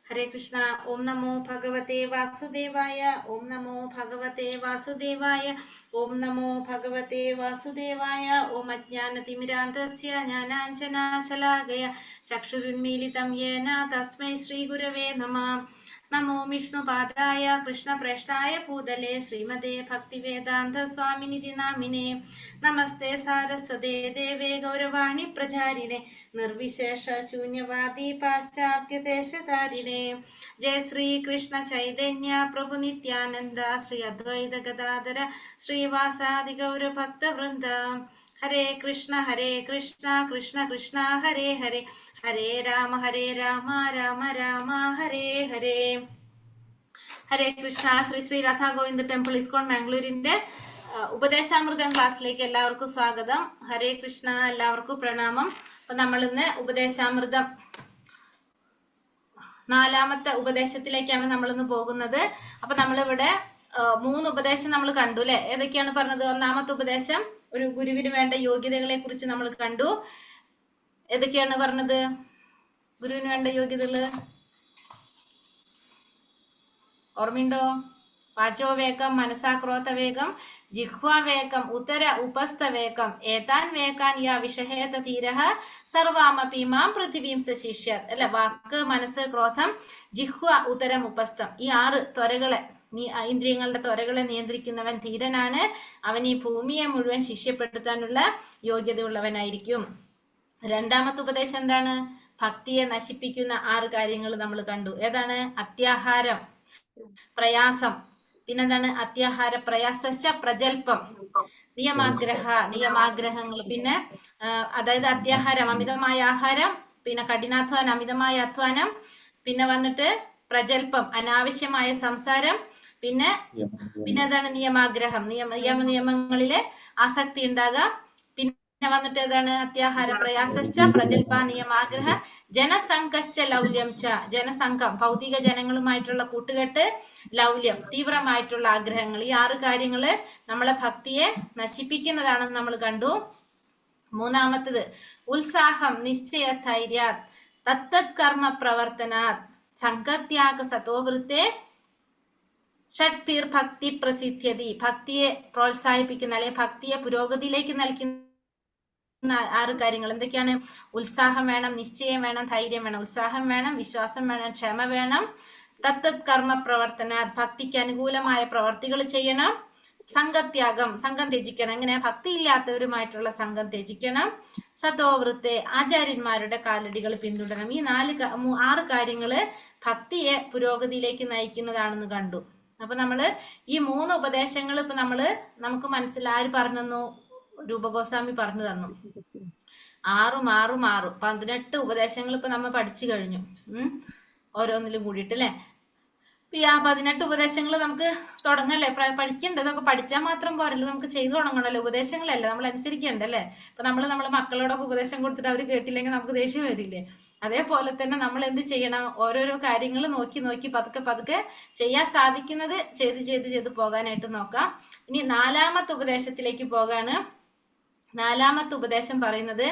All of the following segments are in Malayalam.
हरे कृष्णा। ओम नमो भगवते वासुदेवाय। ओम नमो भगवते वासुदेवाय। ओम नमो भगवते वासुदेवाय। ओम अज्ञानतिमिरान्धस्य ज्ञानाञ्जनशलाकया चक्षुरुन्मीलितं येन तस्मै श्रीगुरवे नमः। नमो विष्णुपादाय कृष्णप्रेष्ठाय भूतले श्रीमते भक्तिवेदान्त स्वामिनिधि नामिने। नमस्ते सारस्वते देवे गौरवाणी प्रचारिणे निर्विशेष शून्यवादी पाश्चात्य देशधारिणे। जय श्री कृष्ण चैतन्य प्रभु नित्यानंद श्री अद्वैत गदाधर श्रीवासादि गौर भक्त वृंद। हरे कृष्ण कृष्ण कृष्ण हरे हरे, हरे राम राम राम हरे हरे. ഹരേ കൃഷ്ണ. ശ്രീ ശ്രീ രാധാ ഗോവിന്ദ് ടെമ്പിൾ ഇസ്കോൺ മാംഗ്ലൂരിന്റെ ഉപദേശാമൃതം ക്ലാസ്സിലേക്ക് എല്ലാവർക്കും സ്വാഗതം. ഹരേ കൃഷ്ണ, എല്ലാവർക്കും പ്രണാമം. അപ്പൊ നമ്മൾ ഇന്ന് ഉപദേശാമൃതം 4ാമത്തെ ഉപദേശത്തിലേക്കാണ് നമ്മൾ ഇന്ന് പോകുന്നത്. അപ്പൊ നമ്മളിവിടെ 3 ഉപദേശം നമ്മൾ കണ്ടു അല്ലെ. ഏതൊക്കെയാണ് പറഞ്ഞത്? 1ാമത്തെ ഉപദേശം ഒരു ഗുരുവിന് വേണ്ട യോഗ്യതകളെ കുറിച്ച് നമ്മൾ കണ്ടു. ഏതൊക്കെയാണ് പറഞ്ഞത്? ഗുരുവിന് വേണ്ട യോഗ്യതകള് ഓർമ്മയുണ്ടോ? വാചോവേഗം, മനസാക്രോധവേഗം, ജിഹ്വാവേഗം, ഉത്തര ഉപസ്ഥവേഗം, ഏതാൻ വേഗാൻ യാ വിഷഹേത ധീരഃ സർവാമപി മാം പൃഥിവീം സശിഷ്യത്. അല്ലെ, വാക്ക്, മനസ്സ്, ക്രോധം, ജിഹ്വ, ഉത്തരം, ഉപസ്ഥം, ഈ 6 ത്വരകളെ, ഇന്ദ്രിയങ്ങളുടെ ത്വരകളെ നിയന്ത്രിക്കുന്നവൻ ധീരനാണ്. അവൻ ഈ ഭൂമിയെ മുഴുവൻ ശിഷ്യപ്പെടുത്താനുള്ള യോഗ്യതയുള്ളവനായിരിക്കും. 2ാമത്തെ ഉപദേശം എന്താണ്? ഭക്തിയെ നശിപ്പിക്കുന്ന 6 കാര്യങ്ങൾ നമ്മൾ കണ്ടു. ഏതാണ്? അത്യാഹാരം, പ്രയാസം, പിന്നെന്താണ്? അത്യാഹാര പ്രയാസ പ്രജൽപ്പം, നിയമാഗ്രഹങ്ങൾ, പിന്നെ അതായത് അത്യാഹാരം അമിതമായ ആഹാരം, പിന്നെ കഠിനാധ്വാനം അമിതമായ അധ്വാനം, പിന്നെ വന്നിട്ട് പ്രജൽപ്പം അനാവശ്യമായ സംസാരം, പിന്നെ എന്താണ്? നിയമാഗ്രഹം, നിയമങ്ങളിലെ ആസക്തി ഉണ്ടാകാം. പിന്നെ വന്നിട്ട് ഏതാണ്? അത്യാഹാര പ്രയാസശ്ച പ്രജൽപ നിയമാഗ്രഹ ജനസംഘശ്ച ലൗല്യം ച. ജനസംഘം, ഭൗതിക ജനങ്ങളുമായിട്ടുള്ള കൂട്ടുകെട്ട്, ലൗല്യം, തീവ്രമായിട്ടുള്ള ആഗ്രഹങ്ങൾ. ഈ 6 കാര്യങ്ങള് നമ്മളെ ഭക്തിയെ നശിപ്പിക്കുന്നതാണെന്ന് നമ്മൾ കണ്ടു. 3ാമത്തത് ഉത്സാഹം, നിശ്ചയ ധൈര്യാത്, തത്തത് കർമ്മ പ്രവർത്തനാത്, സംഘത്യാഗ സതോവൃത്തെ, ഷഡ്പീർ ഭക്തി പ്രസിദ്ധ്യതി. ഭക്തിയെ പ്രോത്സാഹിപ്പിക്കുന്ന അല്ലെങ്കിൽ ഭക്തിയെ പുരോഗതിയിലേക്ക് നയിക്കുന്ന 6 കാര്യങ്ങൾ എന്തൊക്കെയാണ്? ഉത്സാഹം വേണം, നിശ്ചയം വേണം, ധൈര്യം വേണം. ഉത്സാഹം വേണം, വിശ്വാസം വേണം, ക്ഷമ വേണം. തത്തത് കർമ്മ പ്രവർത്തന, ഭക്തിക്ക് അനുകൂലമായ പ്രവർത്തികൾ ചെയ്യണം. സംഘത്യാഗം, സംഘം ത്യജിക്കണം. എങ്ങനെ? ഭക്തി ഇല്ലാത്തവരുമായിട്ടുള്ള സംഘം ത്യജിക്കണം. സതോവൃത്തെ, ആചാര്യന്മാരുടെ കാലടികൾ പിന്തുടരണം. ഈ 6 കാര്യങ്ങള് ഭക്തിയെ പുരോഗതിയിലേക്ക് നയിക്കുന്നതാണെന്ന് കണ്ടു. അപ്പൊ നമ്മള് ഈ 3 ഉപദേശങ്ങൾ ഇപ്പൊ നമുക്ക് മനസ്സിലാര് പറഞ്ഞു തന്നു? രൂപഗോസ്വാമി പറഞ്ഞു തന്നു. 6 18 ഉപദേശങ്ങൾ ഇപ്പൊ നമ്മൾ പഠിച്ചു കഴിഞ്ഞു. ഓരോന്നിലും കൂടിയിട്ട് അല്ലെ. ഈ 18 ഉപദേശങ്ങൾ നമുക്ക് തുടങ്ങല്ലേ, പഠിക്കണ്ടേ? ഇതൊക്കെ പഠിച്ചാൽ മാത്രം പോരല്ലോ, നമുക്ക് ചെയ്തു തുടങ്ങണല്ലോ. ഉപദേശങ്ങളല്ലേ, നമ്മൾ അനുസരിക്കണ്ടല്ലേ. ഇപ്പൊ നമ്മളെ മക്കളോടൊക്കെ ഉപദേശം കൊടുത്തിട്ട് അവർ കേട്ടില്ലെങ്കിൽ നമുക്ക് ദേഷ്യം വരില്ലേ? അതേപോലെ തന്നെ നമ്മൾ എന്ത് ചെയ്യണം? ഓരോരോ കാര്യങ്ങൾ നോക്കി പതുക്കെ ചെയ്യാൻ സാധിക്കുന്നത് ചെയ്ത് പോകാനായിട്ട് നോക്കാം. ഇനി 4ാമത്തെ ഉപദേശത്തിലേക്ക് പോകാണ്. 4ാമത്തെ ഉപദേശം പറയുന്നത്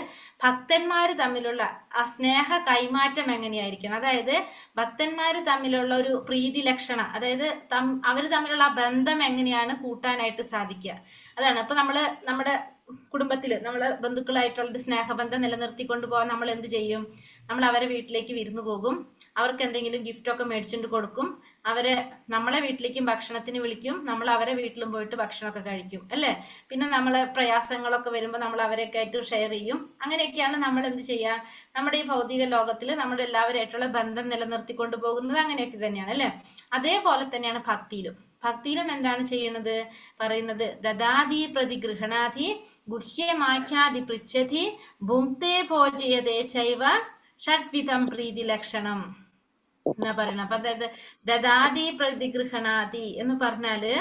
ഭക്തന്മാര് തമ്മിലുള്ള ആ സ്നേഹ കൈമാറ്റം എങ്ങനെയായിരിക്കണം. അതായത് ഭക്തന്മാര് തമ്മിലുള്ള ഒരു പ്രീതി ലക്ഷണം, അതായത് അവര് തമ്മിലുള്ള ആ ബന്ധം എങ്ങനെയാണ് കൂട്ടാനായിട്ട് സാധിക്കുക. അതാണ് ഇപ്പൊ നമ്മുടെ കുടുംബത്തിൽ നമ്മൾ ബന്ധുക്കളായിട്ടുള്ളൊരു സ്നേഹബന്ധം നിലനിർത്തിക്കൊണ്ട് പോകാൻ നമ്മൾ എന്ത് ചെയ്യും? നമ്മൾ അവരെ വീട്ടിലേക്ക് വിരുന്നു പോകും, അവർക്ക് എന്തെങ്കിലും ഗിഫ്റ്റൊക്കെ മേടിച്ചുകൊണ്ട് കൊടുക്കും, നമ്മളെ വീട്ടിലേക്കും ഭക്ഷണത്തിന് വിളിക്കും, നമ്മൾ അവരെ വീട്ടിലും പോയിട്ട് ഭക്ഷണമൊക്കെ കഴിക്കും അല്ലേ. പിന്നെ നമ്മളെ പ്രയാസങ്ങളൊക്കെ വരുമ്പോൾ നമ്മൾ അവരെയൊക്കെ ആയിട്ട് ഷെയർ ചെയ്യും. അങ്ങനെയൊക്കെയാണ് നമ്മൾ എന്ത് ചെയ്യുക? നമ്മുടെ ഈ ഭൗതിക ലോകത്തിൽ നമ്മുടെ എല്ലാവരുമായിട്ടുള്ള ബന്ധം നിലനിർത്തിക്കൊണ്ട് പോകുന്നത് അങ്ങനെയൊക്കെ തന്നെയാണ് അല്ലെ. അതേപോലെ തന്നെയാണ് ഭക്തിയിലും എന്താണ് ചെയ്യുന്നത്? പറയുന്നത് ദദാതി പ്രതിഗൃഹണാധി ഗുഹ്യമാഖ്യാതി പൃച്ഛതി ഭുങ്ക്തേ ഭോജയതേ ചൈവ ഷഡ്വിധം പ്രീതി ലക്ഷണം എന്നാ പറയണ. അപ്പൊ അതായത് ദദാതി പ്രതിഗൃഹണാതി എന്ന് പറഞ്ഞാല്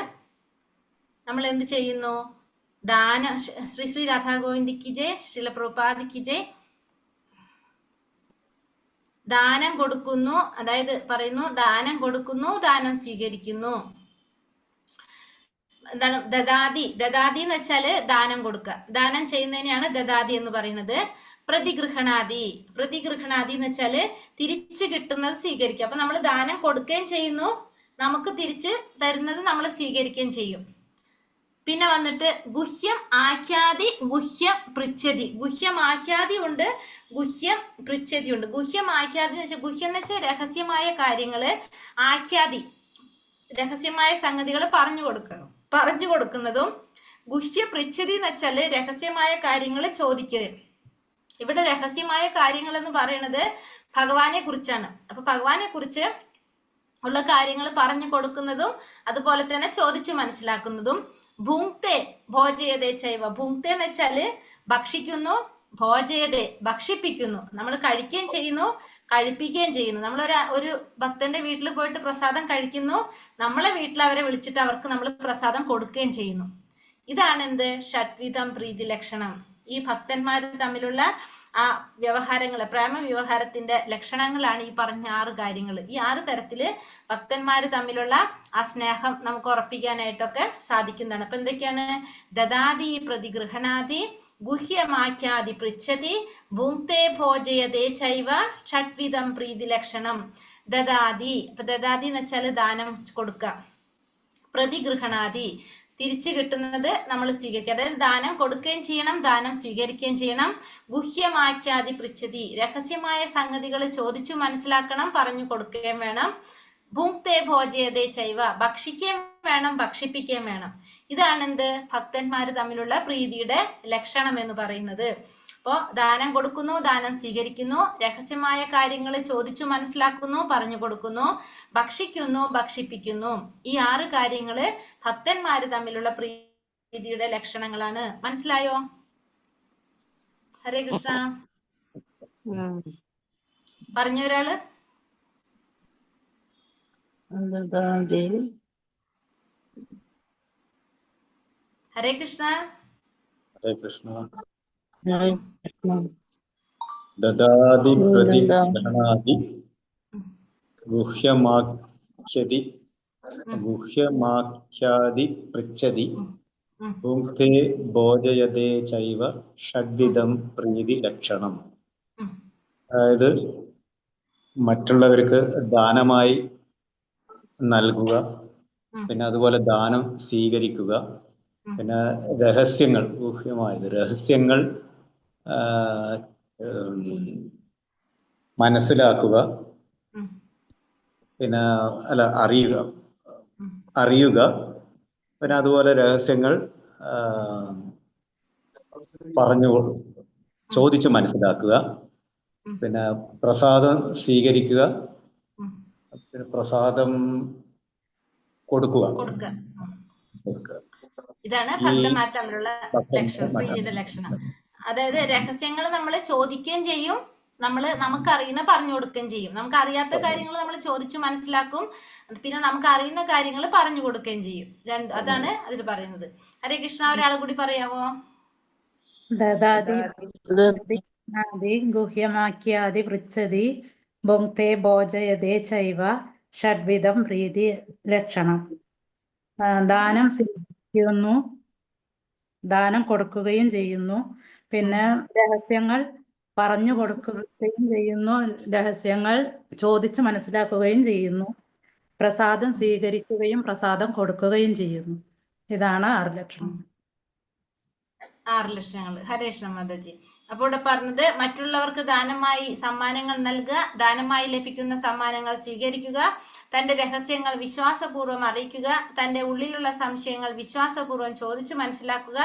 നമ്മൾ എന്ത് ചെയ്യുന്നു? ശ്രീ ശ്രീ രാധാ ഗോവിന്ദിക്ക് ജയ്, ശ്രീല പ്രഭുപാദിക്ക് ജയ്. ദാനം കൊടുക്കുന്നു, അതായത് പറയുന്നു ദാനം കൊടുക്കുന്നു, ദാനം സ്വീകരിക്കുന്നു. എന്താണ് ദദാതി. ദദാതി എന്ന് വെച്ചാല് ദാനം കൊടുക്കുക. ദാനം ചെയ്യുന്നതിനെയാണ് ദദാതി എന്ന് പറയുന്നത്. പ്രതിഗൃഹണാദി. പ്രതിഗൃഹണാദി എന്ന് വെച്ചാല് തിരിച്ചു കിട്ടുന്നത് സ്വീകരിക്കുക. അപ്പൊ നമ്മൾ ദാനം കൊടുക്കുകയും ചെയ്യുന്നു, നമുക്ക് തിരിച്ച് തരുന്നത് നമ്മൾ സ്വീകരിക്കുകയും ചെയ്യും. പിന്നെ വന്നിട്ട് ഗുഹ്യം ആഖ്യാതി ഗുഹ്യം പൃച്ഛതി. ഗുഹ്യം ആഖ്യാതി ഉണ്ട്, ഗുഹ്യം പൃച്ഛതി ഉണ്ട്. ഗുഹ്യം ആഖ്യാതി എന്ന് വെച്ചാൽ, ഗുഹ്യം എന്ന് വെച്ചാൽ രഹസ്യമായ കാര്യങ്ങള്, ആഖ്യാതി രഹസ്യമായ സംഗതികൾ പറഞ്ഞു കൊടുക്കുന്നതും. ഗുഹ്യ പൃച്ഛതി എന്ന് വെച്ചാല് രഹസ്യമായ കാര്യങ്ങൾ ചോദിക്കുക. ഇവിടെ രഹസ്യമായ കാര്യങ്ങൾ എന്ന് പറയുന്നത് ഭഗവാനെ കുറിച്ചാണ്. അപ്പൊ ഭഗവാനെ കുറിച്ച് ഉള്ള കാര്യങ്ങൾ പറഞ്ഞു കൊടുക്കുന്നതും അതുപോലെ തന്നെ ചോദിച്ചു മനസ്സിലാക്കുന്നതും. ഭുങ്ക്തെ ഭോജയതേ ചൈവ. ഭുങ്ക്തെ എന്ന് വെച്ചാല് ഭക്ഷിക്കുന്നു, ഭോജയതേ ഭക്ഷിപ്പിക്കുന്നു. നമ്മൾ കഴിക്കുകയും ചെയ്യുന്നു, കഴിപ്പിക്കുകയും ചെയ്യുന്നു. നമ്മൾ ഒരു ഭക്തന്റെ വീട്ടിൽ പോയിട്ട് പ്രസാദം കഴിക്കുന്നു, നമ്മളെ വീട്ടിൽ അവരെ വിളിച്ചിട്ട് അവർക്ക് നമ്മൾ പ്രസാദം കൊടുക്കുകയും ചെയ്യുന്നു. ഇതാണ് എന്ത്? ഷഡ്വിധം പ്രീതി ലക്ഷണം. ഈ ഭക്തന്മാർ തമ്മിലുള്ള ആ വ്യവഹാരങ്ങള്, പ്രേമ വ്യവഹാരത്തിന്റെ ലക്ഷണങ്ങളാണ് ഈ പറഞ്ഞ 6 കാര്യങ്ങൾ. ഈ 6 തരത്തില് ഭക്തന്മാര് തമ്മിലുള്ള ആ സ്നേഹം നമുക്ക് ഉറപ്പിക്കാനായിട്ടൊക്കെ സാധിക്കുന്നതാണ്. അപ്പൊ എന്തൊക്കെയാണ്? ദദാതി പ്രതിഗൃഹണാദി, ഗുഹ്യമാഖ്യാതി പൃച്ഛതി, ഭുങ്ക്തേ ഭോജയതേ ചൈവ, ഷഡ്വിധം പ്രീതി ലക്ഷണം. ദദാതി. അപ്പൊ ദദാതി എന്ന് വെച്ചാൽ ദാനം കൊടുക്കുക. പ്രതിഗൃഹണാദി തിരിച്ചു കിട്ടുന്നത് നമ്മൾ സ്വീകരിക്കുക. അതായത് ദാനം കൊടുക്കുകയും ചെയ്യണം, ദാനം സ്വീകരിക്കുകയും ചെയ്യണം. ഗുഹ്യമാഖ്യാതി പൃച്ഛതി. രഹസ്യമായ സംഗതികൾ ചോദിച്ചു മനസ്സിലാക്കണം, പറഞ്ഞു കൊടുക്കുകയും വേണം. ഭുങ്ക്തേ ഭോജയതേ ചൈവ. ഭക്ഷിക്കുകയും വേണം, ഭക്ഷിപ്പിക്കുകയും വേണം. ഇതാണ് എന്ത്? ഭക്തന്മാർ തമ്മിലുള്ള പ്രീതിയുടെ ലക്ഷണം എന്ന് പറയുന്നത്. അപ്പോൾ ദാനം കൊടുക്കുന്നു, ദാനം സ്വീകരിക്കുന്നു, രഹസ്യമായ കാര്യങ്ങൾ ചോദിച്ചു മനസ്സിലാക്കുന്നു, പറഞ്ഞു കൊടുക്കുന്നു, ഭക്ഷിക്കുന്നു, ഭക്ഷിപ്പിക്കുന്നു. ഈ 6 കാര്യങ്ങള് ഭക്തന്മാര് തമ്മിലുള്ള പ്രീതിയുടെ ലക്ഷണങ്ങളാണ്. മനസ്സിലായോ? ഹരേ കൃഷ്ണ. പറഞ്ഞ ഒരാള്? ഹരേ കൃഷ്ണ. ഹരേ കൃഷ്ണ. ദദാതി പ്രതിഗൃഹണാദി ഗുഹ്യമാഖ്യാതി പൃച്ഛതി, ഭുങ്ക്തേ ഭോജയതേ ചൈവ, ഷഡ്വിധം പ്രീതി ലക്ഷണം. അതായത് മറ്റുള്ളവർക്ക് ദാനമായി നൽകുക, പിന്നെ അതുപോലെ ദാനം സ്വീകരിക്കുക, പിന്നെ രഹസ്യങ്ങൾ, ഗുഹ്യമായത് രഹസ്യങ്ങൾ മനസ്സിലാക്കുക, പിന്നെ അറിയുക, പിന്നെ അതുപോലെ രഹസ്യങ്ങൾ ചോദിച്ചു മനസ്സിലാക്കുക, പിന്നെ പ്രസാദം സ്വീകരിക്കുക, പിന്നെ പ്രസാദം കൊടുക്കുക. ഇതാണ് ഭക്തന്മാർ തമ്മിലുള്ള ലക്ഷണം. അതായത് രഹസ്യങ്ങൾ നമ്മൾ ചോദിക്കുകയും ചെയ്യും, നമുക്കറിയുന്ന പറഞ്ഞു കൊടുക്കുകയും ചെയ്യും. നമുക്ക് അറിയാത്ത കാര്യങ്ങൾ നമ്മൾ ചോദിച്ചു മനസ്സിലാക്കും, പിന്നെ നമുക്ക് അറിയുന്ന കാര്യങ്ങൾ പറഞ്ഞു കൊടുക്കുകയും ചെയ്യും. അതാണ് അതിൽ പറയുന്നത്. ഹരേ കൃഷ്ണ. ഒരാളെ കൂടി പറയാമോ? ദദാതി ഗുഹ്യമാഖ്യാതി പൃച്ഛതി, ഭുങ്ക്തേ ഭോജയതേ ചൈവ, ഷഡ്വിധം പ്രീതി ലക്ഷണം. ദാനം സ്വീകരിക്കുന്നു, ദാനം കൊടുക്കുകയും ചെയ്യുന്നു, പിന്നെ രഹസ്യങ്ങൾ പറഞ്ഞു കൊടുക്കുകയും ചെയ്യുന്നു, രഹസ്യങ്ങൾ ചോദിച്ച് മനസ്സിലാക്കുകയും ചെയ്യുന്നു, പ്രസാദം സ്വീകരിക്കുകയും പ്രസാദം കൊടുക്കുകയും ചെയ്യുന്നു. ഇതാണ് 6 ലക്ഷണം. 6 ലക്ഷണങ്ങൾ. ഹരേ കൃഷ്ണ മാതാജി. അപ്പോൾ ഇവിടെ പറഞ്ഞത് മറ്റുള്ളവർക്ക് ദാനമായി സമ്മാനങ്ങൾ നൽകുക, ദാനമായി ലഭിക്കുന്ന സമ്മാനങ്ങൾ സ്വീകരിക്കുക, തന്റെ രഹസ്യങ്ങൾ വിശ്വാസപൂർവ്വം അറിയിക്കുക, തന്റെ ഉള്ളിലുള്ള സംശയങ്ങൾ വിശ്വാസപൂർവ്വം ചോദിച്ചു മനസ്സിലാക്കുക,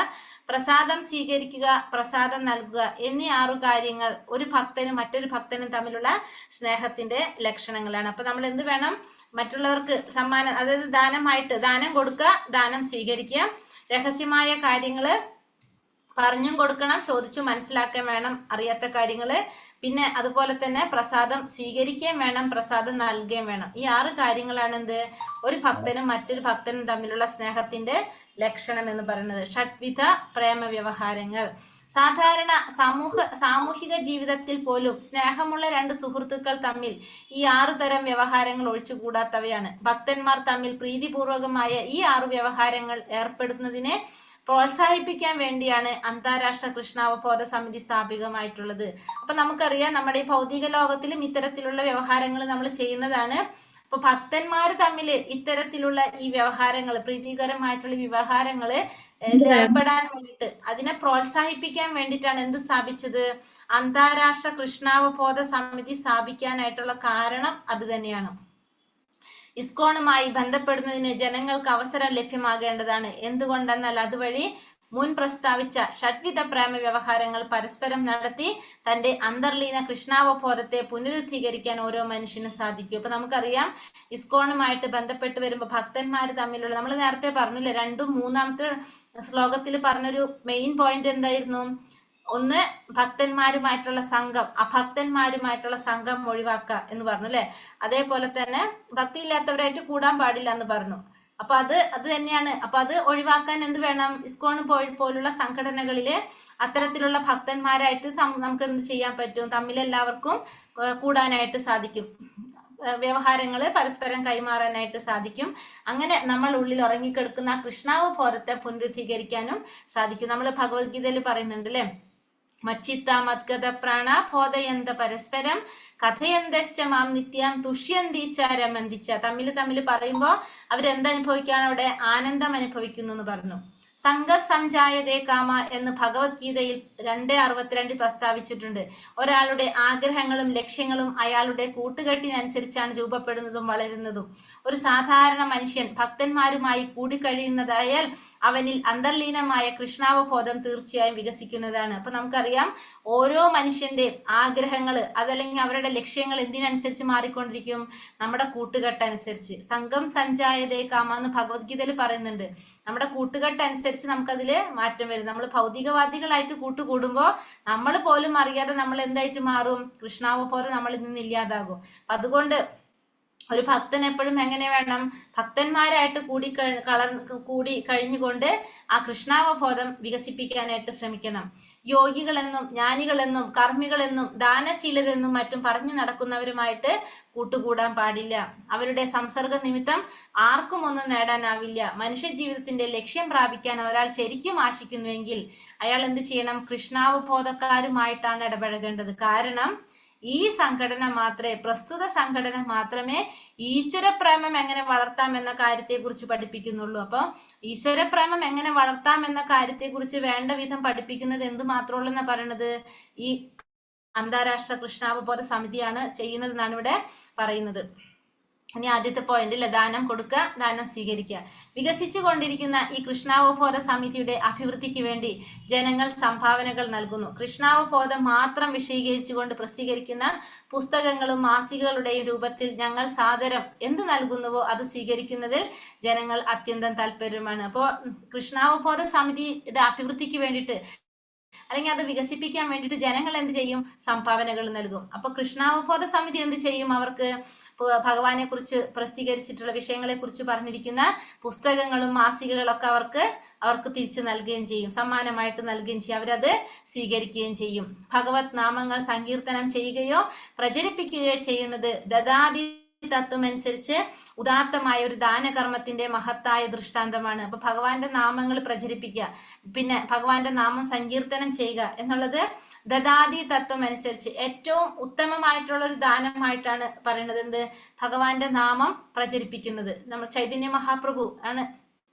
പ്രസാദം സ്വീകരിക്കുക, പ്രസാദം നൽകുക എന്നീ 6 കാര്യങ്ങൾ ഒരു ഭക്തനും മറ്റൊരു ഭക്തനും തമ്മിലുള്ള സ്നേഹത്തിന്റെ ലക്ഷണങ്ങളാണ്. അപ്പൊ നമ്മൾ എന്ത് വേണം? മറ്റുള്ളവർക്ക് സമ്മാനം, അതായത് ദാനമായിട്ട് ദാനം കൊടുക്കുക, ദാനം സ്വീകരിക്കുക, രഹസ്യമായ കാര്യങ്ങള് പറഞ്ഞും കൊടുക്കണം, ചോദിച്ചു മനസ്സിലാക്കാൻ വേണം അറിയാത്ത കാര്യങ്ങള്. പിന്നെ അതുപോലെ തന്നെ പ്രസാദം സ്വീകരിക്കുകയും വേണം, പ്രസാദം നൽകുകയും വേണം. ഈ 6 കാര്യങ്ങളാണ് എന്ത് ഒരു ഭക്തനും മറ്റൊരു ഭക്തനും തമ്മിലുള്ള സ്നേഹത്തിന്റെ ലക്ഷണം എന്ന് പറയുന്നത്. ഷഡ്വിധ പ്രേമ വ്യവഹാരങ്ങൾ. സാധാരണ സാമൂഹിക ജീവിതത്തിൽ പോലും സ്നേഹമുള്ള 2 സുഹൃത്തുക്കൾ തമ്മിൽ ഈ 6 തരം വ്യവഹാരങ്ങൾ ഒഴിച്ചുകൂടാത്തവയാണ്. ഭക്തന്മാർ തമ്മിൽ പ്രീതിപൂർവകമായ ഈ 6 വ്യവഹാരങ്ങൾ ഏർപ്പെടുന്നതിനെ പ്രോത്സാഹിപ്പിക്കാൻ വേണ്ടിയാണ് അന്താരാഷ്ട്ര കൃഷ്ണാവബോധ സമിതി സ്ഥാപിതമായിട്ടുള്ളത്. അപ്പൊ നമുക്കറിയാം നമ്മുടെ ഈ ഭൗതിക ലോകത്തിലും ഇത്തരത്തിലുള്ള വ്യവഹാരങ്ങൾ നമ്മൾ ചെയ്യുന്നതാണ്. അപ്പൊ ഭക്തന്മാർ തമ്മിൽ ഇത്തരത്തിലുള്ള ഈ വ്യവഹാരങ്ങൾ, പ്രീതികരമായിട്ടുള്ള വ്യവഹാരങ്ങൾ ഏർപ്പെടാൻ വേണ്ടിയിട്ട്, അതിനെ പ്രോത്സാഹിപ്പിക്കാൻ വേണ്ടിയിട്ടാണ് എന്ത് സ്ഥാപിച്ചത്? അന്താരാഷ്ട്ര കൃഷ്ണാവബോധ സമിതി സ്ഥാപിക്കാനായിട്ടുള്ള കാരണം അത് തന്നെയാണ്. ഇസ്കോണുമായി ബന്ധപ്പെടുന്നതിന് ജനങ്ങൾക്ക് അവസരം ലഭ്യമാകേണ്ടതാണ്. എന്തുകൊണ്ടെന്നാൽ അതുവഴി മുൻ പ്രസ്താവിച്ച ഷഡ്വിധ പ്രേമ വ്യവഹാരങ്ങൾ പരസ്പരം നടത്തി തന്റെ അന്തർലീന കൃഷ്ണാവബോധത്തെ പുനരുദ്ധീകരിക്കാൻ ഓരോ മനുഷ്യനും സാധിക്കും. അപ്പൊ നമുക്കറിയാം ഇസ്കോണുമായിട്ട് ബന്ധപ്പെട്ട് വരുമ്പോൾ ഭക്തന്മാർ തമ്മിലുള്ള, നമ്മൾ നേരത്തെ പറഞ്ഞില്ലേ 2-ാം 3-ാമത്തെ ശ്ലോകത്തിൽ പറഞ്ഞൊരു മെയിൻ പോയിന്റ് എന്തായിരുന്നു? ഒന്ന് ഭക്തന്മാരുമായിട്ടുള്ള സംഘം, അഭക്തന്മാരുമായിട്ടുള്ള സംഘം ഒഴിവാക്കുക എന്ന് പറഞ്ഞു അല്ലെ. അതേപോലെ തന്നെ ഭക്തി ഇല്ലാത്തവരായിട്ട് കൂടാൻ പാടില്ല എന്ന് പറഞ്ഞു. അപ്പൊ അത് തന്നെയാണ്. അപ്പൊ അത് ഒഴിവാക്കാൻ എന്ത് വേണം? ഇസ്കോൺ പോലുള്ള സംഘടനകളില് അത്തരത്തിലുള്ള ഭക്തന്മാരായിട്ട് നമുക്ക് എന്ത് ചെയ്യാൻ പറ്റും? തമ്മിലെല്ലാവർക്കും കൂടാനായിട്ട് സാധിക്കും, വ്യവഹാരങ്ങൾ പരസ്പരം കൈമാറാനായിട്ട് സാധിക്കും. അങ്ങനെ നമ്മൾ ഉള്ളിൽ ഉറങ്ങിക്കിടക്കുന്ന കൃഷ്ണാവബോധത്തെ പുനരുദ്ധീകരിക്കാനും സാധിക്കും. നമ്മൾ ഭഗവത്ഗീതയിൽ പറയുന്നുണ്ട് അല്ലെ, മച്ചിത്ത മദ്ഗത പ്രാണ ബോധയന്ത പരസ്പരം കഥയന്തശ്ച മാം നിത്യം തുഷ്യന്തിച്ച രമന്തിച്ച. തമ്മിൽ പറയുമ്പോൾ അവരെന്തനുഭവിക്കുകയാണ്? അവിടെ ആനന്ദം അനുഭവിക്കുന്നു എന്ന് പറഞ്ഞു. സംഘസംജായതേ കാമ എന്ന് ഭഗവത്ഗീതയിൽ 2:62 പ്രസ്താവിച്ചിട്ടുണ്ട്. ഒരാളുടെ ആഗ്രഹങ്ങളും ലക്ഷ്യങ്ങളും അയാളുടെ കൂട്ടുകെട്ടിനനുസരിച്ചാണ് രൂപപ്പെടുന്നതും വളരുന്നതും. ഒരു സാധാരണ മനുഷ്യൻ ഭക്തന്മാരുമായി കൂടിക്കഴിയുന്നതായാൽ അവനിൽ അന്തർലീനമായ കൃഷ്ണാവബോധം തീർച്ചയായും വികസിക്കുന്നതാണ്. അപ്പൊ നമുക്കറിയാം ഓരോ മനുഷ്യന്റെ ആഗ്രഹങ്ങൾ അതല്ലെങ്കിൽ അവരുടെ ലക്ഷ്യങ്ങൾ എന്തിനനുസരിച്ച് മാറിക്കൊണ്ടിരിക്കും? നമ്മുടെ കൂട്ടുകെട്ടനുസരിച്ച്. സംഘം സഞ്ചായതേ കാമ എന്ന് ഭഗവത്ഗീതയിൽ പറയുന്നുണ്ട്. നമ്മുടെ കൂട്ടുകെട്ടനുസരിച്ച് നമുക്കതില് മാറ്റം വരും. നമ്മൾ ഭൗതികവാദികളായിട്ട് കൂട്ടുകൂടുമ്പോൾ നമ്മൾ പോലും അറിയാതെ നമ്മൾ എന്തായിട്ട് മാറും? കൃഷ്ണാവബോധം നമ്മളിൽ നിന്ന് ഇല്ലാതാകും. അതുകൊണ്ട് ഒരു ഭക്തൻ എപ്പോഴും എങ്ങനെ വേണം? ഭക്തന്മാരായിട്ട് കൂടി കഴിഞ്ഞുകൊണ്ട് ആ കൃഷ്ണാവബോധം വികസിപ്പിക്കാനായിട്ട് ശ്രമിക്കണം. യോഗികളെന്നും ജ്ഞാനികളെന്നും കർമ്മികളെന്നും ദാനശീലരെന്നും മറ്റും പറഞ്ഞു നടക്കുന്നവരുമായിട്ട് കൂട്ടുകൂടാൻ പാടില്ല. അവരുടെ സംസർഗ നിമിത്തം ആർക്കും ഒന്നും നേടാനാവില്ല. മനുഷ്യ ജീവിതത്തിന്റെ ലക്ഷ്യം പ്രാപിക്കാൻ ഒരാൾ ശരിക്കും ആശിക്കുന്നുവെങ്കിൽ അയാൾ എന്ത് ചെയ്യണം? കൃഷ്ണാവബോധക്കാരുമായിട്ടാണ് ഇടപഴകേണ്ടത്. കാരണം ഈ പ്രസ്തുത സംഘടന മാത്രമേ ഈശ്വരപ്രേമം എങ്ങനെ വളർത്താം എന്ന കാര്യത്തെക്കുറിച്ച് പഠിപ്പിക്കുന്നുള്ളൂ. അപ്പൊ ഈശ്വരപ്രേമം എങ്ങനെ വളർത്താം എന്ന കാര്യത്തെക്കുറിച്ച് വേണ്ട വിധം പഠിപ്പിക്കുന്നത് എന്ത് മാത്രമുള്ളൂ എന്നാ പറയണത്? ഈ അന്താരാഷ്ട്ര കൃഷ്ണാവബോധ സമിതിയാണ് ചെയ്യുന്നതെന്നാണ് ഇവിടെ പറയുന്നത്. ഇനി ആദ്യത്തെ പോയിന്റിൽ ദാനം കൊടുക്കുക, ദാനം സ്വീകരിക്കുക. വികസിച്ചു കൊണ്ടിരിക്കുന്ന ഈ കൃഷ്ണാവബോധ സമിതിയുടെ അഭിവൃദ്ധിക്ക് വേണ്ടി ജനങ്ങൾ സംഭാവനകൾ നൽകുന്നു. കൃഷ്ണാവബോധം മാത്രം വിശദീകരിച്ചുകൊണ്ട് പ്രസിദ്ധീകരിക്കുന്ന പുസ്തകങ്ങളും മാസികകളുടെയും രൂപത്തിൽ ഞങ്ങൾ സാദരം എന്ത് നൽകുന്നുവോ അത് സ്വീകരിക്കുന്നതിൽ ജനങ്ങൾ അത്യന്തം താല്പര്യമാണ്. അപ്പോൾ കൃഷ്ണാവബോധ സമിതിയുടെ അഭിവൃദ്ധിക്ക് വേണ്ടിയിട്ട് അല്ലെങ്കിൽ അത് വികസിപ്പിക്കാൻ വേണ്ടിയിട്ട് ജനങ്ങൾ എന്ത് ചെയ്യും? സംഭാവനകൾ നൽകും. അപ്പൊ കൃഷ്ണാവബോധ സമിതി എന്ത് ചെയ്യും? അവർക്ക് ഭഗവാനെ കുറിച്ച് പ്രസിദ്ധീകരിച്ചിട്ടുള്ള വിഷയങ്ങളെ കുറിച്ച് പറഞ്ഞിരിക്കുന്ന പുസ്തകങ്ങളും മാസികകളൊക്കെ അവർക്ക് തിരിച്ചു നൽകുകയും ചെയ്യും, സമ്മാനമായിട്ട് നൽകുകയും ചെയ്യും. അവരത് സ്വീകരിക്കുകയും ചെയ്യും. ഭഗവത് നാമങ്ങൾ സങ്കീർത്തനം ചെയ്യുകയോ പ്രചരിപ്പിക്കുകയോ ചെയ്യുന്നത് ദദാതി തത്വം അനുസരിച്ച് ഉദാത്തമായ ഒരു ദാനകർമ്മത്തിന്റെ മഹത്തായ ദൃഷ്ടാന്തമാണ്. അപ്പൊ ഭഗവാന്റെ നാമങ്ങൾ പ്രചരിപ്പിക്കുക, പിന്നെ ഭഗവാന്റെ നാമം സങ്കീർത്തനം ചെയ്യുക എന്നുള്ളത് ദദാതി തത്വം അനുസരിച്ച് ഏറ്റവും ഉത്തമമായിട്ടുള്ള ഒരു ദാനമായിട്ടാണ് പറയുന്നത്. എന്ത്? ഭഗവാന്റെ നാമം പ്രചരിപ്പിക്കുന്നത്. നമ്മൾ ചൈതന്യ മഹാപ്രഭു ആണ്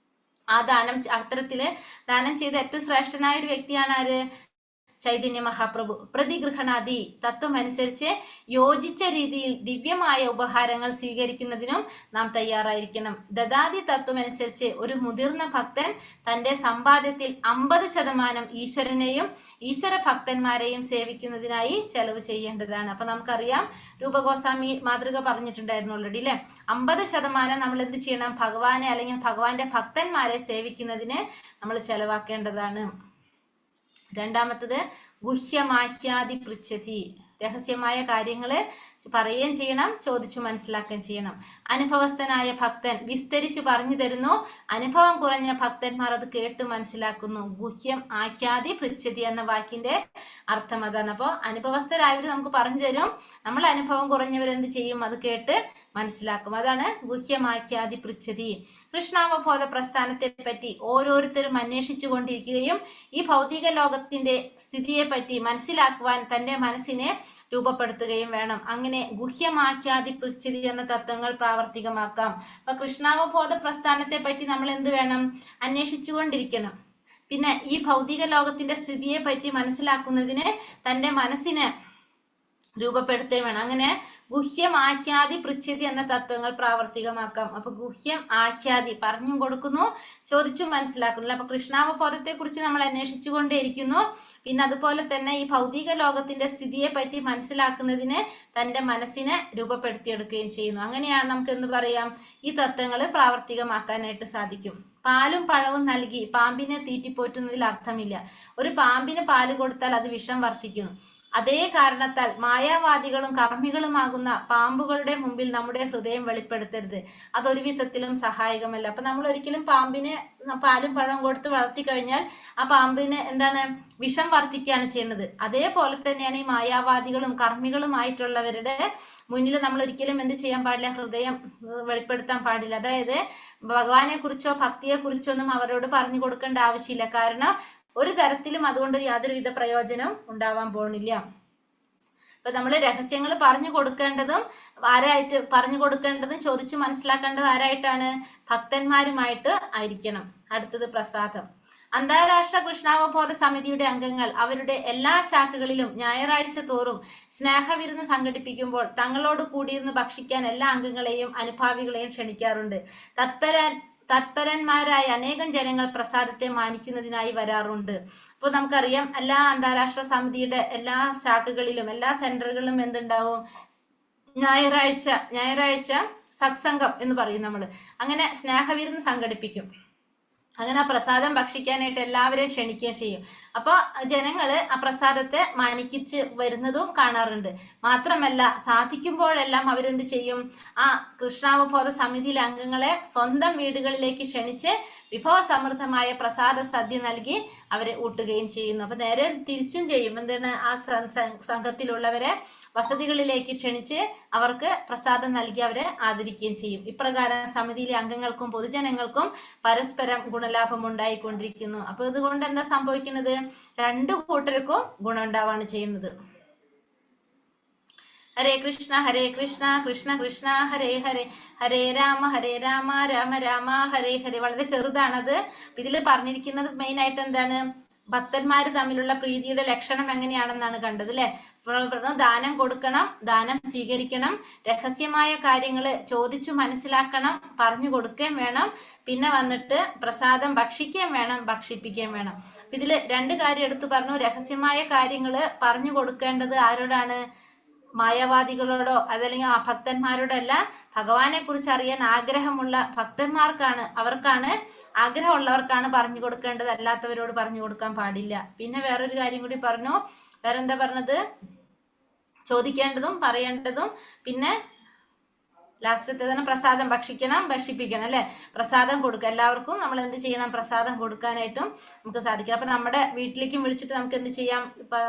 ആ അത്തരത്തില് ദാനം ചെയ്ത ഏറ്റവും ശ്രേഷ്ഠനായ ഒരു വ്യക്തിയാണ് ആര്? ചൈതന്യ മഹാപ്രഭു. പ്രതിഗൃഹണാദി തത്വം അനുസരിച്ച് യോജിച്ച രീതിയിൽ ദിവ്യമായ ഉപഹാരങ്ങൾ സ്വീകരിക്കുന്നതിനും നാം തയ്യാറായിരിക്കണം. ദദാതി തത്വം അനുസരിച്ച് ഒരു മുതിർന്ന ഭക്തൻ തന്റെ സമ്പാദ്യത്തിൽ 50% ഈശ്വരനെയും ഈശ്വര ഭക്തന്മാരെയും സേവിക്കുന്നതിനായി ചെലവ് ചെയ്യേണ്ടതാണ്. അപ്പൊ നമുക്കറിയാം രൂപഗോസ്വാമി മാതൃക പറഞ്ഞിട്ടുണ്ടായിരുന്നു ഓൾറെഡി അല്ലെ. 50% നമ്മൾ എന്ത് ചെയ്യണം? ഭഗവാനെ അല്ലെങ്കിൽ ഭഗവാന്റെ ഭക്തന്മാരെ സേവിക്കുന്നതിന് നമ്മൾ ചെലവാക്കേണ്ടതാണ്. രണ്ടാമത്തത് ഗുഹ്യമാഖ്യാതി പൃച്ഛതി, രഹസ്യമായ കാര്യങ്ങള് പറയുകയും ചെയ്യണം, ചോദിച്ചു മനസ്സിലാക്കുകയും ചെയ്യണം. അനുഭവസ്ഥനായ ഭക്തൻ വിസ്തരിച്ചു പറഞ്ഞു തരുന്നു, അനുഭവം കുറഞ്ഞ ഭക്തന്മാർ അത് കേട്ട് മനസ്സിലാക്കുന്നു. ഗുഹ്യം ആഖ്യാതി പൃച്ഛതി എന്ന വാക്കിന്റെ അർത്ഥം അതാണ്. അപ്പോൾ അനുഭവസ്ഥരായവർ നമുക്ക് പറഞ്ഞു തരും, നമ്മൾ അനുഭവം കുറഞ്ഞവരെന്ത് ചെയ്യും, അത് കേട്ട് മനസ്സിലാക്കും. അതാണ് ഗുഹ്യമാഖ്യാതി പൃച്ഛതി. കൃഷ്ണാവബോധ പ്രസ്ഥാനത്തെ പറ്റി ഓരോരുത്തരും അന്വേഷിച്ചു കൊണ്ടിരിക്കുകയും ഈ ഭൗതിക ലോകത്തിന്റെ സ്ഥിതിയെ പറ്റി മനസ്സിലാക്കുവാൻ തന്റെ മനസ്സിനെ രൂപപ്പെടുത്തുകയും വേണം. അങ്ങനെ ഗുഹ്യമാഖ്യാതി പൃച്ഛതി എന്ന തത്വങ്ങൾ പ്രാവർത്തികമാക്കാം. അപ്പൊ കൃഷ്ണാവബോധ പ്രസ്ഥാനത്തെ പറ്റി നമ്മൾ എന്ത് വേണം, അന്വേഷിച്ചു കൊണ്ടിരിക്കണം. പിന്നെ ഈ ഭൗതിക ലോകത്തിന്റെ സ്ഥിതിയെ പറ്റി മനസ്സിലാക്കുന്നതിന് തന്റെ മനസ്സിനെ രൂപപ്പെടുത്തുകയും വേണം. അങ്ങനെ ഗുഹ്യം ആഖ്യാതി പൃച്ഛതി എന്ന തത്വങ്ങൾ പ്രാവർത്തികമാക്കാം. അപ്പൊ ഗുഹ്യം ആഖ്യാതി പറഞ്ഞും കൊടുക്കുന്നു, ചോദിച്ചും മനസ്സിലാക്കുന്നു. അപ്പൊ കൃഷ്ണാവബോധത്തെ കുറിച്ച് നമ്മൾ അന്വേഷിച്ചു കൊണ്ടേയിരിക്കുന്നു. പിന്നെ അതുപോലെ തന്നെ ഈ ഭൗതിക ലോകത്തിന്റെ സ്ഥിതിയെ പറ്റി മനസ്സിലാക്കുന്നതിന് തന്റെ മനസ്സിനെ രൂപപ്പെടുത്തിയെടുക്കുകയും ചെയ്യുന്നു. അങ്ങനെയാണ് നമുക്ക് എന്ത് പറയാം, ഈ തത്വങ്ങൾ പ്രാവർത്തികമാക്കാനായിട്ട് സാധിക്കും. പാലും പഴവും നൽകി പാമ്പിനെ തീറ്റിപ്പോറ്റുന്നതിൽ അർത്ഥമില്ല. ഒരു പാമ്പിന് പാല് കൊടുത്താൽ അത് വിഷം വർദ്ധിക്കുന്നു. അതേ കാരണത്താൽ മായാവാദികളും കർമ്മികളുമാകുന്ന പാമ്പുകളുടെ മുമ്പിൽ നമ്മുടെ ഹൃദയം വെളിപ്പെടുത്തരുത്. അതൊരു വിധത്തിലും സഹായകമല്ല. അപ്പൊ നമ്മൾ ഒരിക്കലും പാമ്പിന് പാലും പഴവും കൊടുത്ത് വളർത്തി കഴിഞ്ഞാൽ ആ പാമ്പിന് എന്താണ്, വിഷം വർദ്ധിക്കുകയാണ് ചെയ്യുന്നത്. അതേപോലെ തന്നെയാണ് ഈ മായാവാദികളും കർമ്മികളുമായിട്ടുള്ളവരുടെ മുന്നിൽ നമ്മൾ ഒരിക്കലും എന്ത് ചെയ്യാൻ പാടില്ല, ഹൃദയം വെളിപ്പെടുത്താൻ പാടില്ല. അതായത് ഭഗവാനെ കുറിച്ചോ ഭക്തിയെ കുറിച്ചോ ഒന്നും അവരോട് പറഞ്ഞു കൊടുക്കേണ്ട ആവശ്യമില്ല. കാരണം ഒരു തരത്തിലും അതുകൊണ്ട് യാതൊരുവിധ പ്രയോജനം ഉണ്ടാവാൻ പോണില്ല. ഇപ്പൊ നമ്മൾ രഹസ്യങ്ങൾ പറഞ്ഞു കൊടുക്കേണ്ടതും ചോദിച്ചു മനസ്സിലാക്കേണ്ടതും ആരായിട്ടാണ്, ഭക്തന്മാരുമായിട്ട് ആയിരിക്കണം. അടുത്തത് പ്രസാദം. അന്താരാഷ്ട്ര കൃഷ്ണാവബോധ സമിതിയുടെ അംഗങ്ങൾ അവരുടെ എല്ലാ ശാഖകളിലും ഞായറാഴ്ച തോറും സ്നേഹവിരുന്ന് സംഘടിപ്പിക്കുമ്പോൾ തങ്ങളോട് കൂടിയിരുന്ന് ഭക്ഷിക്കാൻ എല്ലാ അംഗങ്ങളെയും അനുഭാവികളെയും ക്ഷണിക്കാറുണ്ട്. തത്പരന്മാരായ അനേകം ജനങ്ങൾ പ്രസാദത്തെ മാനിക്കുന്നതിനായി വരാറുണ്ട്. അപ്പോൾ നമുക്കറിയാം, എല്ലാ അന്താരാഷ്ട്ര സമിതിയുടെ എല്ലാ ശാഖകളിലും എല്ലാ സെന്ററുകളിലും എന്തുണ്ടാവും, ഞായറാഴ്ച സത്സംഗം എന്ന് പറയും നമ്മൾ. അങ്ങനെ സ്നേഹവിരുന്ന് സംഘടിപ്പിക്കും. അങ്ങനെ ആ പ്രസാദം ഭക്ഷിക്കാനായിട്ട് എല്ലാവരെയും ക്ഷണിക്കുകയും ചെയ്യും. അപ്പോൾ ജനങ്ങൾ ആ പ്രസാദത്തെ മാനിക്കിച്ച് വരുന്നതും കാണാറുണ്ട്. മാത്രമല്ല സാധിക്കുമ്പോഴെല്ലാം അവരെന്ത് ചെയ്യും, ആ കൃഷ്ണാവബോധ സമിതിയിലെ അംഗങ്ങളെ സ്വന്തം വീടുകളിലേക്ക് ക്ഷണിച്ച് വിഭവസമൃദ്ധമായ പ്രസാദ സദ്യ നൽകി അവരെ ഊട്ടുകയും ചെയ്യുന്നു. അപ്പൊ നേരെ തിരിച്ചും ചെയ്യും. എന്താണ്, ആ സംഘത്തിലുള്ളവരെ വസതികളിലേക്ക് ക്ഷണിച്ച് അവർക്ക് പ്രസാദം നൽകി അവരെ ആദരിക്കുകയും ചെയ്യും. ഇപ്രകാരം സമിതിയിലെ അംഗങ്ങൾക്കും പൊതുജനങ്ങൾക്കും പരസ്പരം ഗുണലാഭം ഉണ്ടായിക്കൊണ്ടിരിക്കുന്നു. അപ്പൊ ഇതുകൊണ്ട് എന്താ സംഭവിക്കുന്നത്, രണ്ടു കൂട്ടർക്കും ഗുണം ഉണ്ടാവാണ് ചെയ്യുന്നത്. ഹരേ കൃഷ്ണ കൃഷ്ണ കൃഷ്ണ ഹരേ ഹരേ, ഹരേ രാമ രാമ രാമ ഹരേ ഹരേ. വളരെ ചെറുതാണത്. ഇതിൽ പറഞ്ഞിരിക്കുന്നത് മെയിൻ ആയിട്ട് എന്താണ്, ഭക്തന്മാര് തമ്മിലുള്ള പ്രീതിയുടെ ലക്ഷണം എങ്ങനെയാണെന്നാണ് കണ്ടത് അല്ലെ. ദാനം കൊടുക്കണം, ദാനം സ്വീകരിക്കണം, രഹസ്യമായ കാര്യങ്ങള് ചോദിച്ചു മനസ്സിലാക്കണം, പറഞ്ഞു കൊടുക്കുകയും വേണം. പിന്നെ വന്നിട്ട് പ്രസാദം ഭക്ഷിക്കുകയും വേണം, ഭക്ഷിപ്പിക്കുകയും വേണം. ഇതില് രണ്ട് കാര്യം എടുത്തു പറഞ്ഞു. രഹസ്യമായ കാര്യങ്ങള് പറഞ്ഞു കൊടുക്കേണ്ടത് ആരോടാണ്, മായാവാദികളോടോ അതല്ലെങ്കിൽ ആ ഭക്തന്മാരോടോ അല്ല, ഭഗവാനെ കുറിച്ച് അറിയാൻ ആഗ്രഹമുള്ള ഭക്തന്മാർക്കാണ്, അവർക്കാണ്, ആഗ്രഹമുള്ളവർക്കാണ് പറഞ്ഞു കൊടുക്കേണ്ടത്, അല്ലാത്തവരോട് പറഞ്ഞു കൊടുക്കാൻ പാടില്ല. പിന്നെ വേറൊരു കാര്യം കൂടി പറഞ്ഞു. വേറെന്താ പറഞ്ഞത്, ചോദിക്കേണ്ടതും പറയേണ്ടതും പിന്നെ ലാസ്റ്റത്തേതാണ് പ്രസാദം ഭക്ഷിക്കണം, ഭക്ഷിപ്പിക്കണം അല്ലെ. പ്രസാദം കൊടുക്കുക, എല്ലാവർക്കും നമ്മൾ എന്ത് ചെയ്യണം, പ്രസാദം കൊടുക്കാനായിട്ടും നമുക്ക് സാധിക്കും. അപ്പൊ നമ്മുടെ വീട്ടിലേക്കും വിളിച്ചിട്ട് നമുക്ക് എന്ത് ചെയ്യാം,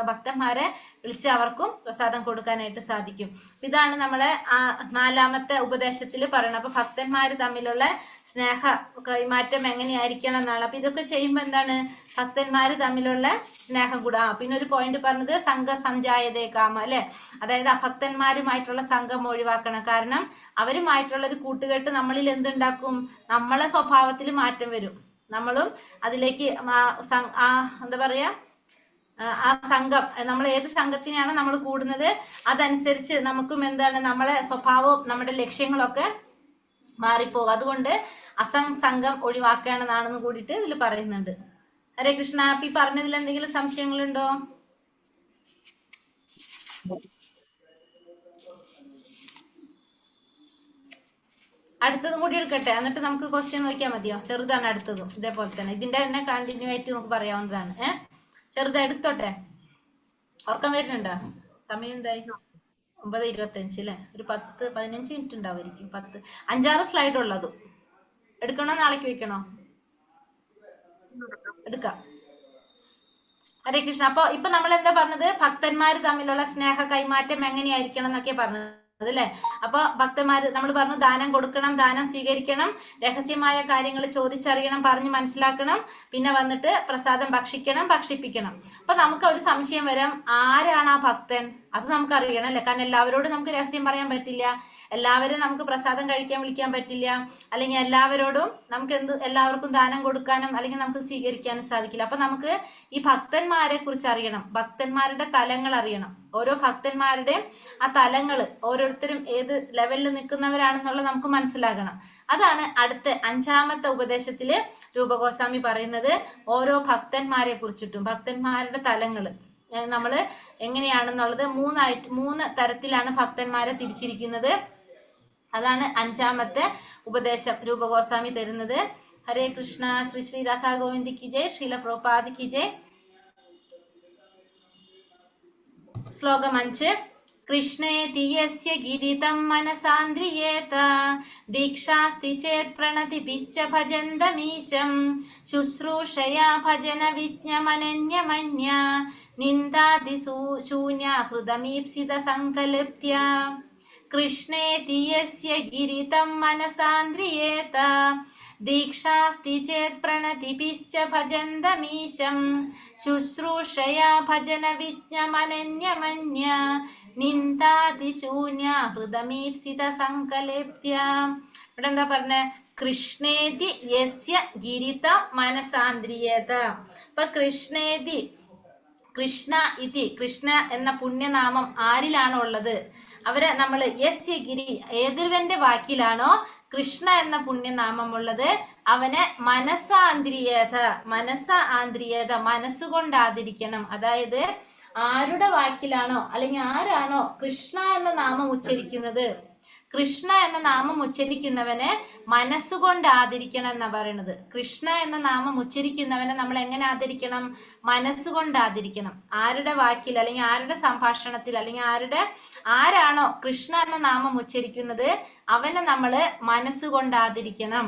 ഭക്തന്മാരെ വിളിച്ച് അവർക്കും പ്രസാദം കൊടുക്കാനായിട്ട് സാധിക്കും. ഇതാണ് നമ്മളെ ആ 4ാമത്തെ ഉപദേശത്തിൽ പറയുന്നത്. അപ്പൊ ഭക്തന്മാര് തമ്മിലുള്ള സ്നേഹ കൈമാറ്റം എങ്ങനെയായിരിക്കണം എന്നാണ്. അപ്പൊ ഇതൊക്കെ ചെയ്യുമ്പോൾ എന്താണ്, ഭക്തന്മാര് തമ്മിലുള്ള സ്നേഹം കൂടാ. പിന്നെ ഒരു പോയിന്റ് പറഞ്ഞത് സംഘ സംജായതേ കാമ അല്ലെ. അതായത് അഭക്തന്മാരുമായിട്ടുള്ള സംഘം ഒഴിവാക്കണം. കാരണം അവരുമായിട്ടുള്ള ഒരു കൂട്ടുകെട്ട് നമ്മളിൽ എന്തുണ്ടാക്കും, നമ്മളെ സ്വഭാവത്തിൽ മാറ്റം വരും. നമ്മളും അതിലേക്ക് എന്താ പറയാ, ആ സംഘം, നമ്മൾ ഏത് സംഘത്തിനാണ് നമ്മൾ കൂടുന്നത് അതനുസരിച്ച് നമുക്കും എന്താണ്, നമ്മളെ സ്വഭാവവും നമ്മുടെ ലക്ഷ്യങ്ങളൊക്കെ മാറിപ്പോകും. അതുകൊണ്ട് സംഘം ഒഴിവാക്കണമെന്നാണെന്ന് കൂടിയിട്ട് ഇതിൽ പറയുന്നുണ്ട്. ഹരേ കൃഷ്ണ. ഈ പറഞ്ഞതിൽ എന്തെങ്കിലും സംശയങ്ങളുണ്ടോ? അടുത്തതും കൂടി എടുക്കട്ടെ, എന്നിട്ട് നമുക്ക് ക്വസ്റ്റ്യൻ നോക്കിയാൽ മതിയോ? ചെറുതാണ് അടുത്തതും, ഇതേപോലെ തന്നെ ഇതിന്റെ തന്നെ കണ്ടിന്യൂ ആയിട്ട് നമുക്ക് പറയാവുന്നതാണ്. ചെറുത് എടുത്തോട്ടെ. ഉറക്കം വരുന്നുണ്ടോ? സമയം എന്തായി? 9:25 അല്ലേ? ഒരു 10-15 മിനിറ്റ് ഉണ്ടാവുമായിരിക്കും. 5-6 സ്ലൈഡ് ഉള്ളത് എടുക്കണോ? നാളേക്ക് വെക്കണോ? എടുക്കാം. ഹരേ കൃഷ്ണ. ഇപ്പൊ നമ്മൾ എന്താ പറഞ്ഞത്? ഭക്തന്മാര് തമ്മിലുള്ള സ്നേഹ കൈമാറ്റം എങ്ങനെയായിരിക്കണം എന്നൊക്കെ പറഞ്ഞത് അല്ലേ? അപ്പൊ ഭക്തന്മാര് നമ്മൾ പറഞ്ഞു ദാനം കൊടുക്കണം, ദാനം സ്വീകരിക്കണം, രഹസ്യമായ കാര്യങ്ങൾ ചോദിച്ചറിയണം, പറഞ്ഞു മനസ്സിലാക്കണം, പിന്നെ വന്നിട്ട് പ്രസാദം ഭക്ഷിക്കണം, ഭക്ഷിപ്പിക്കണം. അപ്പൊ നമുക്ക് ഒരു സംശയം വരാം, ആരാണ് ആ ഭക്തൻ? അത് നമുക്ക് അറിയണം അല്ലെ? കാരണം എല്ലാവരോടും നമുക്ക് രഹസ്യം പറയാൻ പറ്റില്ല, എല്ലാവരും നമുക്ക് പ്രസാദം കഴിക്കാൻ വിളിക്കാൻ പറ്റില്ല, അല്ലെങ്കിൽ എല്ലാവരോടും നമുക്ക് എല്ലാവർക്കും ദാനം കൊടുക്കാനും അല്ലെങ്കിൽ നമുക്ക് സ്വീകരിക്കാനും സാധിക്കില്ല. അപ്പൊ നമുക്ക് ഈ ഭക്തന്മാരെ കുറിച്ച് അറിയണം, ഭക്തന്മാരുടെ തലങ്ങൾ അറിയണം, ഓരോ ഭക്തന്മാരുടെയും ആ തലങ്ങൾ, ഓരോരുത്തരും ഏത് ലെവലിൽ നിൽക്കുന്നവരാണെന്നുള്ളത് നമുക്ക് മനസ്സിലാകണം. അതാണ് അടുത്ത 5ാമത്തെ ഉപദേശത്തില് രൂപഗോസ്വാമി പറയുന്നത്. ഓരോ ഭക്തന്മാരെ കുറിച്ചിട്ടും ഭക്തന്മാരുടെ തലങ്ങൾ നമ്മൾ എങ്ങനെയാണെന്നുള്ളത് 3 തരത്തിലാണ് ഭക്തന്മാരെ തിരിച്ചിരിക്കുന്നത്. അതാണ് 5ാമത്തെ ഉപദേശം രൂപഗോസ്വാമി തരുന്നത്. ഹരേ കൃഷ്ണ. ശ്രീ ശ്രീ രാധാ ഗോവിന്ദ് കി ജയ്. ശ്രീല പ്രഭുപാദ് കി ജയ്. ശ്ലോകം 5. കൃഷ്ണേതി യസ്യ ഗിരിതം മനസാന്ദ്രിയേത ദീക്ഷാസ്തി ചേത് പ്രണതിഭിശ്ച ഭജന്തമീശം ശുശ്രൂഷയാ ഭജന വിജ്ഞമനന്യമന്യ നിന്ദാതി ശൂന്യ ഹൃദമീപ്സിത സങ്കല്പ്യ. കൃഷ്ണേതി യസ്യ ഗിരിതം മനസാന്ദ്രിയേത ദീക്ഷാസ്തി ചേത് പ്രണതിഭിശ്ച ഭജന്തമീശം ശുശ്രൂഷയാ ഭജന വിജ്ഞമനന്യമന്യ നിന്ദാതി ശൂന്യ ഹൃദമീപ്സിത സങ്കല്പ്യ. ഇവിടെ എന്താ പറഞ്ഞ? കൃഷ്ണേതി യസ്യ ഗിരിതം മനസാന്ദ്രിയേത. അപ്പൊ കൃഷ്ണേതി, കൃഷ്ണ ഇതി, കൃഷ്ണ എന്ന പുണ്യനാമം ആരിലാണോ ഉള്ളത് അവരെ നമ്മൾ യസ്യ ഗിരി, ഏതൊരുവന്റെ വാക്കിലാണോ കൃഷ്ണ എന്ന പുണ്യനാമം ഉള്ളത് അവനെ മനസാന്ദ്രിയേത, മനസ്സാന്ദ്രിയേത, മനസ്സുകൊണ്ടാതിരിക്കണം. അതായത് ആരുടെ വാക്കിലാണോ അല്ലെങ്കിൽ ആരാണോ കൃഷ്ണ എന്ന നാമം ഉച്ചരിക്കുന്നത്, കൃഷ്ണ എന്ന നാമം ഉച്ചരിക്കുന്നവനെ മനസ്സുകൊണ്ട് ആദരിക്കണം എന്നാ പറയണത്. കൃഷ്ണ എന്ന നാമം ഉച്ചരിക്കുന്നവനെ നമ്മൾ എങ്ങനെ ആദരിക്കണം? മനസ്സുകൊണ്ട് ആദരിക്കണം. ആരുടെ വാക്കിൽ അല്ലെങ്കിൽ ആരുടെ സംഭാഷണത്തിൽ അല്ലെങ്കിൽ ആരാണോ കൃഷ്ണ എന്ന നാമം ഉച്ചരിക്കുന്നത് അവനെ നമ്മൾ മനസ്സുകൊണ്ട് ആദരിക്കണം.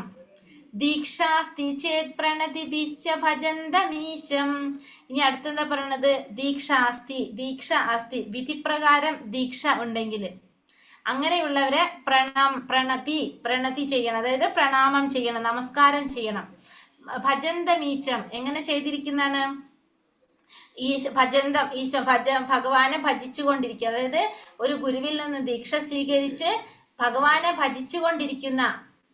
ദീക്ഷാസ്തി ചേത് പ്രണതിഭിശ്ച ഭജന്തമീശം. ഇനി അടുത്തെന്താ പറയണത്? ദീക്ഷാസ്തി, ദീക്ഷ അസ്തി, വിധിപ്രകാരം ദീക്ഷ ഉണ്ടെങ്കിൽ അങ്ങനെയുള്ളവരെ പ്രണതി ചെയ്യണം, അതായത് പ്രണാമം ചെയ്യണം, നമസ്കാരം ചെയ്യണം. ഭജന്തമീശം എങ്ങനെ ചെയ്തിരിക്കുന്നതാണ്? ഭഗവാനെ ഭജിച്ചുകൊണ്ടിരിക്കുക. അതായത് ഒരു ഗുരുവിൽ നിന്ന് ദീക്ഷ സ്വീകരിച്ച് ഭഗവാനെ ഭജിച്ചുകൊണ്ടിരിക്കുന്ന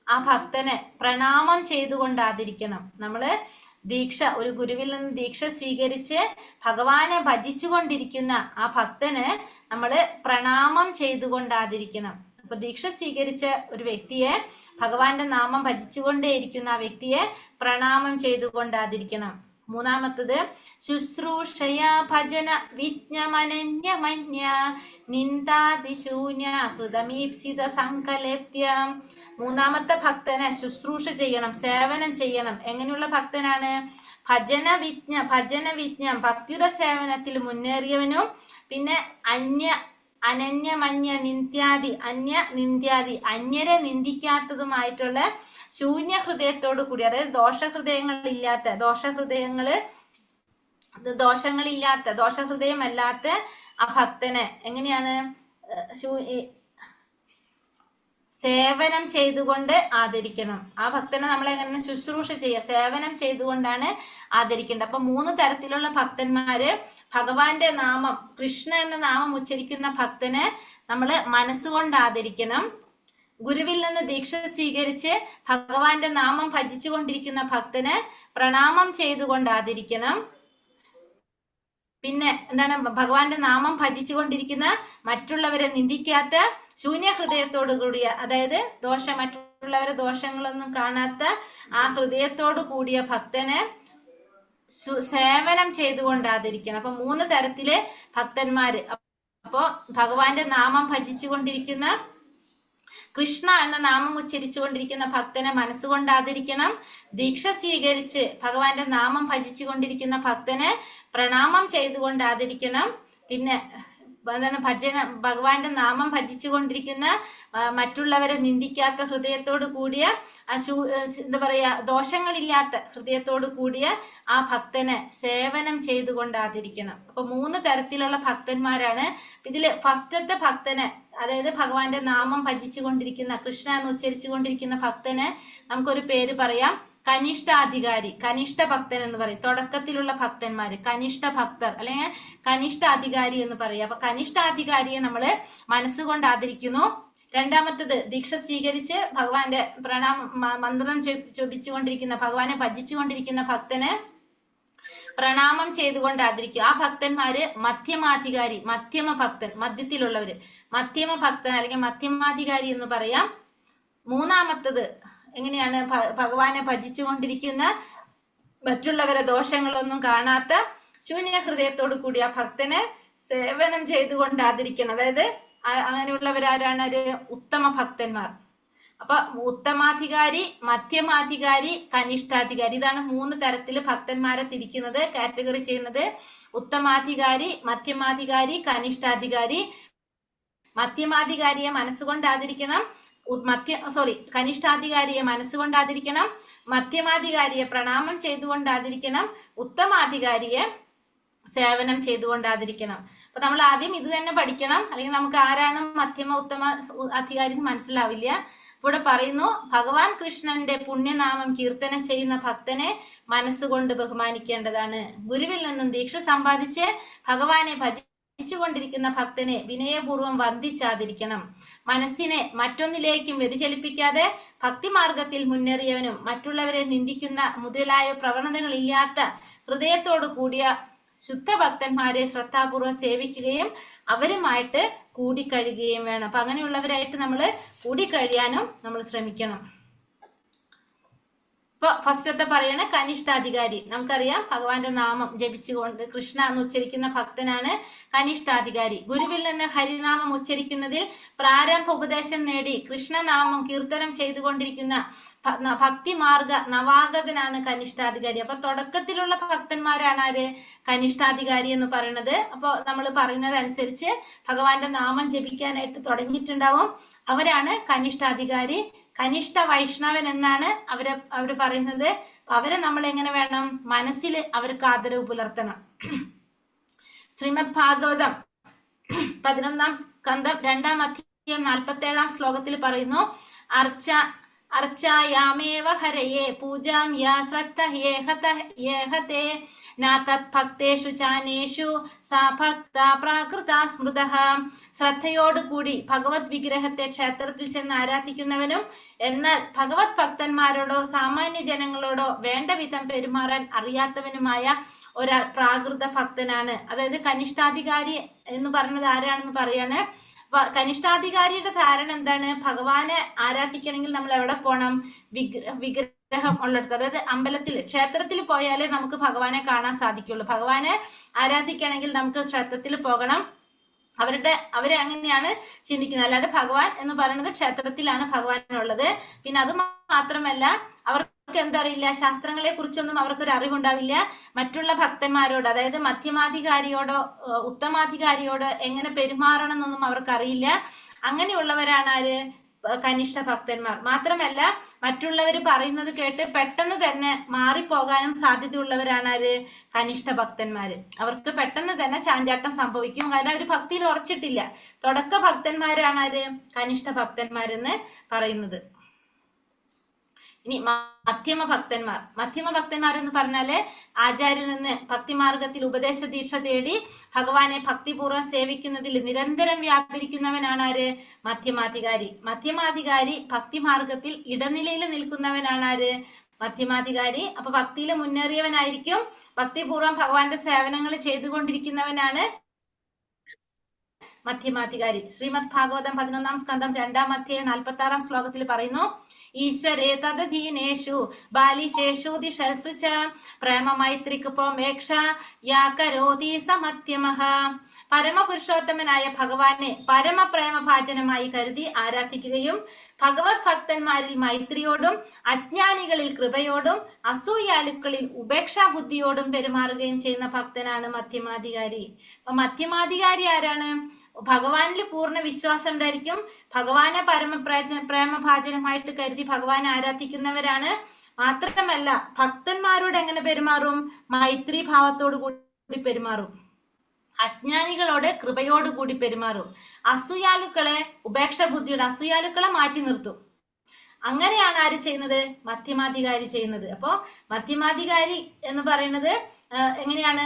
ആ ഭക്തനെ പ്രണാമം ചെയ്തുകൊണ്ടാതിരിക്കണം. നമ്മള് ഒരു ഗുരുവിൽ നിന്ന് ദീക്ഷ സ്വീകരിച്ച് ഭഗവാനെ ഭജിച്ചുകൊണ്ടിരിക്കുന്ന ആ ഭക്തന് നമ്മള് പ്രണാമം ചെയ്തുകൊണ്ടാതിരിക്കണം. അപ്പൊ ദീക്ഷ സ്വീകരിച്ച ഒരു വ്യക്തിയെ, ഭഗവാന്റെ നാമം ഭജിച്ചുകൊണ്ടേയിരിക്കുന്ന ആ വ്യക്തിയെ പ്രണാമം ചെയ്തുകൊണ്ടാതിരിക്കണം. 3ാമത്തത് ശുശ്രൂഷയാ ഭജന വിജ്ഞമനന്യമന്യ നിന്ദാതിശൂന്യ ഹൃദമീപ്സിത സങ്കല്പ്യ. 3ാമത്തെ ഭക്തനെ ശുശ്രൂഷ ചെയ്യണം, സേവനം ചെയ്യണം. എങ്ങനെയുള്ള ഭക്തനാണ്? ഭജന വിജ്ഞം, ഭക്തിയുടെ സേവനത്തിൽ മുന്നേറിയവനും, പിന്നെ അനന്യമന്യ നിന്ദ്യാദി, അന്യരെ നിന്ദിക്കാത്തതുമായിട്ടുള്ള ശൂന്യ ഹൃദയത്തോടു കൂടി, അതായത് ദോഷഹൃദയമല്ലാത്ത ആ ഭക്തനെ എങ്ങനെയാണ് സേവനം ചെയ്തുകൊണ്ട് ആദരിക്കണം. ആ ഭക്തനെ നമ്മൾ എങ്ങനെ ശുശ്രൂഷ ചെയ്യുക? സേവനം ചെയ്തുകൊണ്ടാണ് ആദരിക്കേണ്ടത്. അപ്പൊ 3 തരത്തിലുള്ള ഭക്തന്മാര്. ഭഗവാന്റെ നാമം, കൃഷ്ണ എന്ന നാമം ഉച്ചരിക്കുന്ന ഭക്തനെ നമ്മൾ മനസ്സുകൊണ്ട് ആദരിക്കണം. ഗുരുവിൽ നിന്ന് ദീക്ഷ സ്വീകരിച്ച് ഭഗവാന്റെ നാമം ഭജിച്ചുകൊണ്ടിരിക്കുന്ന ഭക്തനെ പ്രണാമം ചെയ്തുകൊണ്ട് ആദരിക്കണം. പിന്നെ എന്താണ്? ഭഗവാന്റെ നാമം ഭജിച്ചുകൊണ്ടിരിക്കുന്ന, മറ്റുള്ളവരെ നിന്ദിക്കാത്ത, ശൂന്യഹൃദയത്തോടു കൂടിയ, അതായത് മറ്റുള്ളവരെ ദോഷങ്ങളൊന്നും കാണാത്ത ആ ഹൃദയത്തോടു കൂടിയ ഭക്തനെ സേവനം ചെയ്തുകൊണ്ടാതിരിക്കണം. അപ്പൊ 3 തരത്തില് ഭക്തന്മാര്. അപ്പോ ഭഗവാന്റെ നാമം ഭജിച്ചുകൊണ്ടിരിക്കുന്ന കൃഷ്ണ എന്ന നാമം ഉച്ചരിച്ചുകൊണ്ടിരിക്കുന്ന ഭക്തനെ മനസ്സുകൊണ്ട് ആദരിക്കണം. ദീക്ഷ സ്വീകരിച്ച് ഭഗവാന്റെ നാമം ഭജിച്ചുകൊണ്ടിരിക്കുന്ന ഭക്തനെ പ്രണാമം ചെയ്തുകൊണ്ട് ആദരിക്കണം. പിന്നെ എന്താണ് ഭഗവാന്റെ നാമം ഭജിച്ചുകൊണ്ടിരിക്കുന്ന മറ്റുള്ളവരെ നിന്ദിക്കാത്ത ഹൃദയത്തോട് കൂടിയ എന്താ പറയാ ദോഷങ്ങളില്ലാത്ത ഹൃദയത്തോട് കൂടിയ ആ ഭക്തനെ സേവനം ചെയ്തുകൊണ്ട് ആദരിക്കണം. അപ്പൊ 3 തരത്തിലുള്ള ഭക്തന്മാരാണ്. ഇതില് ഫസ്റ്റത്തെ ഭക്തനെ, അതായത് ഭഗവാന്റെ നാമം ഭജിച്ചുകൊണ്ടിരിക്കുന്ന, കൃഷ്ണ എന്ന് ഉച്ചരിച്ചുകൊണ്ടിരിക്കുന്ന ഭക്തന് നമുക്കൊരു പേര് പറയാം, കനിഷ്ഠാധികാരി, കനിഷ്ഠ ഭക്തൻ എന്ന് പറയും. തുടക്കത്തിലുള്ള ഭക്തന്മാര് കനിഷ്ഠ ഭക്തർ അല്ലെങ്കിൽ കനിഷ്ഠാധികാരി എന്ന് പറയും. അപ്പൊ കനിഷ്ഠാധികാരിയെ നമ്മള് മനസ്സുകൊണ്ട് ആദരിക്കുന്നു. രണ്ടാമത്തത് ദീക്ഷ സ്വീകരിച്ച് ഭഗവാന്റെ മന്ത്രം ജപിച്ചുകൊണ്ടിരിക്കുന്ന, ഭഗവാനെ ഭജിച്ചുകൊണ്ടിരിക്കുന്ന ഭക്തന് പ്രണാമം ചെയ്തുകൊണ്ട് ആദരിക്കുക. ആ ഭക്തന്മാര് മധ്യമാധികാരി, മധ്യമ ഭക്തൻ, മധ്യത്തിലുള്ളവര് മധ്യമ ഭക്തൻ അല്ലെങ്കിൽ മധ്യമാധികാരി എന്ന് പറയാം. മൂന്നാമത്തത് എങ്ങനെയാണ്, ഭഗവാനെ ഭജിച്ചുകൊണ്ടിരിക്കുന്ന, മറ്റുള്ളവരെ ദോഷങ്ങളൊന്നും കാണാത്ത ശൂന്യ ഹൃദയത്തോടു കൂടി ആ ഭക്തനെ സേവനം ചെയ്തുകൊണ്ട് ആദരിക്കണം. അതായത് അങ്ങനെയുള്ളവരാരാണ്? ഒരു ഉത്തമ ഭക്തന്മാർ. അപ്പൊ ഉത്തമാധികാരി, മധ്യമാധികാരി, കനിഷ്ഠാധികാരി, ഇതാണ് 3 തരത്തില് ഭക്തന്മാരെ തിരിക്കുന്നത്, കാറ്റഗറി ചെയ്യുന്നത്. ഉത്തമാധികാരി, മധ്യമാധികാരി, കനിഷ്ഠാധികാരി. മധ്യമാധികാരിയെ മനസ്സുകൊണ്ട് ആദരിക്കണം, കനിഷ്ഠാധികാരിയെ മനസ്സുകൊണ്ട് ആദരിക്കണം, മധ്യമാധികാരിയെ പ്രണാമം ചെയ്തുകൊണ്ട് ആദരിക്കണം, ഉത്തമാധികാരിയെ സേവനം ചെയ്തുകൊണ്ട് ആദരിക്കണം. അപ്പൊ നമ്മൾ ആദ്യം ഇത് തന്നെ പഠിക്കണം, അല്ലെങ്കിൽ നമുക്ക് ആരാണ് മധ്യമ ഉത്തമ അധികാരി എന്ന് മനസ്സിലാവില്ല. ഇവിടെ പറയുന്നു, ഭഗവാൻ കൃഷ്ണന്റെ പുണ്യനാമം കീർത്തനം ചെയ്യുന്ന ഭക്തനെ മനസ്സുകൊണ്ട് ബഹുമാനിക്കേണ്ടതാണ്. ഗുരുവിൽ നിന്നും ദീക്ഷ സമ്പാദിച്ച് ഭഗവാനെ ഭജിച്ചുകൊണ്ടിരിക്കുന്ന ഭക്തനെ വിനയപൂർവ്വം വന്ദിച്ചാദരിക്കണം. മനസ്സിനെ മറ്റൊന്നിലേക്കും വ്യതിചലിപ്പിക്കാതെ ഭക്തിമാർഗത്തിൽ മുന്നേറിയവനും മറ്റുള്ളവരെ നിന്ദിക്കുന്ന മുതലായ പ്രവണതകളില്ലാത്ത ഹൃദയത്തോടു കൂടിയ ശുദ്ധഭക്തന്മാരെ ശ്രദ്ധാപൂർവ്വം സേവിക്കുകയും അവരുമായിട്ട് കൂടിക്കഴിയുകയും വേണം. അപ്പൊ അങ്ങനെയുള്ളവരായിട്ട് നമ്മൾ കൂടിക്കഴിയാനും നമ്മൾ ശ്രമിക്കണം. ഇപ്പൊ ഫസ്റ്റത്തെ പറയണ കനിഷ്ഠാധികാരി. നമുക്കറിയാം, ഭഗവാന്റെ നാമം ജപിച്ചുകൊണ്ട് കൃഷ്ണ എന്ന് ഉച്ചരിക്കുന്ന ഭക്തനാണ് കനിഷ്ഠാധികാരി. ഗുരുവിൽ നിന്ന് ഹരിനാമം ഉച്ചരിക്കുന്നതിൽ പ്രാരംഭ ഉപദേശം നേടി കൃഷ്ണനാമം കീർത്തനം ചെയ്തുകൊണ്ടിരിക്കുന്ന ഭക്തിമാർഗ നവാഗതനാണ് കനിഷ്ഠാധികാരി. അപ്പൊ തുടക്കത്തിലുള്ള ഭക്തന്മാരാണ് ആര്? കനിഷ്ഠാധികാരി എന്ന് പറയുന്നത്. അപ്പൊ നമ്മൾ പറയുന്നത് അനുസരിച്ച് ഭഗവാന്റെ നാമം ജപിക്കാനായിട്ട് തുടങ്ങിയിട്ടുണ്ടാവും, അവരാണ് കനിഷ്ഠാധികാരി. കനിഷ്ഠ വൈഷ്ണവൻ എന്നാണ് അവര് പറയുന്നത്. അവരെ നമ്മൾ എങ്ങനെ വേണം? മനസ്സിൽ അവർക്ക് ആദരവ് പുലർത്തണം. ശ്രീമദ് ഭാഗവതം 11-ാം സ്കന്ധം 2-ാം അധ്യായം 47-ാം ശ്ലോകത്തിൽ പറയുന്നു, അർച്ചായാമേവ ഹരയേ പൂജാം യാ ശ്രദ്ധ യേഹതേ നാതത് ഭക്തേഷു ചാനേഷു സാ ഭക്ത പ്രാകൃത സ്മൃതഃ. ശ്രദ്ധയോടുകൂടി ഭഗവത് വിഗ്രഹത്തെ ക്ഷേത്രത്തിൽ ചെന്ന് ആരാധിക്കുന്നവനും എന്നാൽ ഭഗവത് ഭക്തന്മാരോടോ സാമാന്യ ജനങ്ങളോടോ വേണ്ട വിധം പെരുമാറാൻ അറിയാത്തവനുമായ ഒരാൾ പ്രാകൃത ഭക്തനാണ്. അതായത് കനിഷ്ഠാധികാരി എന്ന് പറയുന്നത് ആരാണെന്ന് പറയാണ്. കനിഷ്ഠാധികാരിയുടെ ധാരണ എന്താണ്? ഭഗവാനെ ആരാധിക്കണമെങ്കിൽ നമ്മൾ എവിടെ പോകണം? വിഗ്രഹം ഉള്ളിടത്ത്, അതായത് അമ്പലത്തിൽ, ക്ഷേത്രത്തിൽ പോയാലേ നമുക്ക് ഭഗവാനെ കാണാൻ സാധിക്കുള്ളൂ. ഭഗവാനെ ആരാധിക്കണമെങ്കിൽ നമുക്ക് ക്ഷേത്രത്തിൽ പോകണം. അവരെ അങ്ങനെയാണ് ചിന്തിക്കുന്നത്. അല്ലാണ്ട് ഭഗവാൻ എന്ന് പറയുന്നത് ക്ഷേത്രത്തിലാണ് ഭഗവാനുള്ളത്. പിന്നെ അത് മാത്രമല്ല, അവർക്ക് എന്തറിയില്ല, ശാസ്ത്രങ്ങളെ കുറിച്ചൊന്നും അവർക്കൊരു അറിവുണ്ടാവില്ല. മറ്റുള്ള ഭക്തന്മാരോട്, അതായത് മധ്യമാധികാരിയോടോ ഉത്തമാധികാരിയോടോ എങ്ങനെ പെരുമാറണം എന്നൊന്നും അവർക്കറിയില്ല. അങ്ങനെയുള്ളവരാണ് ആര്? കനിഷ്ഠ ഭക്തന്മാർ. മാത്രമല്ല, മറ്റുള്ളവർ പറയുന്നത് കേട്ട് പെട്ടെന്ന് തന്നെ മാറിപ്പോകാനും സാധ്യതയുള്ളവരാണ് ആര്? കനിഷ്ഠ ഭക്തന്മാര്. അവർക്ക് പെട്ടെന്ന് തന്നെ ചാഞ്ചാട്ടം സംഭവിക്കും, കാരണം അവർ ഭക്തിയിൽ ഉറച്ചിട്ടില്ല. തുടക്ക ഭക്തന്മാരാണ് ആര്? കനിഷ്ഠ ഭക്തന്മാരെന്ന് പറയുന്നത്. ഇനി മധ്യമ ഭക്തന്മാർ എന്ന് പറഞ്ഞാല് ആചാര്യൽ നിന്ന് ഭക്തിമാർഗത്തിൽ ഉപദേശ ദീക്ഷ തേടി ഭഗവാനെ ഭക്തിപൂർവ്വം സേവിക്കുന്നതിൽ നിരന്തരം വ്യാപരിക്കുന്നവനാണ് ആര്? മധ്യമാധികാരി ഭക്തിമാർഗത്തിൽ ഇടനിലയിൽ നിൽക്കുന്നവനാണ് ആര്? മധ്യമാധികാരി. അപ്പൊ ഭക്തിയിൽ മുന്നേറിയവനായിരിക്കും, ഭക്തിപൂർവ്വം ഭഗവാന്റെ സേവനങ്ങൾ ചെയ്തുകൊണ്ടിരിക്കുന്നവനാണ് മധ്യമാധികാരി. ശ്രീമദ് ഭാഗവതം 11-ാം സ്കന്ധം 2-ാം അധ്യായം 46-ാം ശ്ലോകത്തിൽ പറയുന്നു, ഈശ്വരേ തദധീനേഷു ബാലിശേഷു ദിശൽസു ച പ്രേമ മൈത്രിക് പ്രോമേക്ഷ യാ കരോതി സമത്യമഃ. പരമപുരുഷോത്തമനായ ഭഗവാനെ പരമപ്രേമഭാജനമായി കരുതി ആരാധിക്കുകയും ഭഗവത് ഭക്തന്മാരിൽ മൈത്രിയോടും അജ്ഞാനികളിൽ കൃപയോടും അസൂയാലുക്കളിൽ ഉപേക്ഷാബുദ്ധിയോടും പെരുമാറുകയും ചെയ്യുന്ന ഭക്തനാണ് മധ്യമാധികാരി. അപ്പൊ മധ്യമാധികാരി ആരാണ്? ഭഗവാനിൽ പൂർണ്ണ വിശ്വാസം ഉണ്ടായിരിക്കും, ഭഗവാനെ പ്രേമഭാജനമായിട്ട് കരുതി ഭഗവാനെ ആരാധിക്കുന്നവരാണ്. മാത്രമല്ല ഭക്തന്മാരോട് എങ്ങനെ പെരുമാറും? മൈത്രി ഭാവത്തോടു കൂടി പെരുമാറും, അജ്ഞാനികളോട് കൃപയോടുകൂടി പെരുമാറും, അസൂയാലുക്കളെ ഉപേക്ഷ ബുദ്ധിയുടെ അസൂയാലുക്കളെ മാറ്റി നിർത്തും. അങ്ങനെയാണ് ആര് ചെയ്യുന്നത്? മധ്യമാധികാരി ചെയ്യുന്നത്. അപ്പോ മധ്യമാധികാരി എന്ന് പറയുന്നത് എങ്ങനെയാണ്?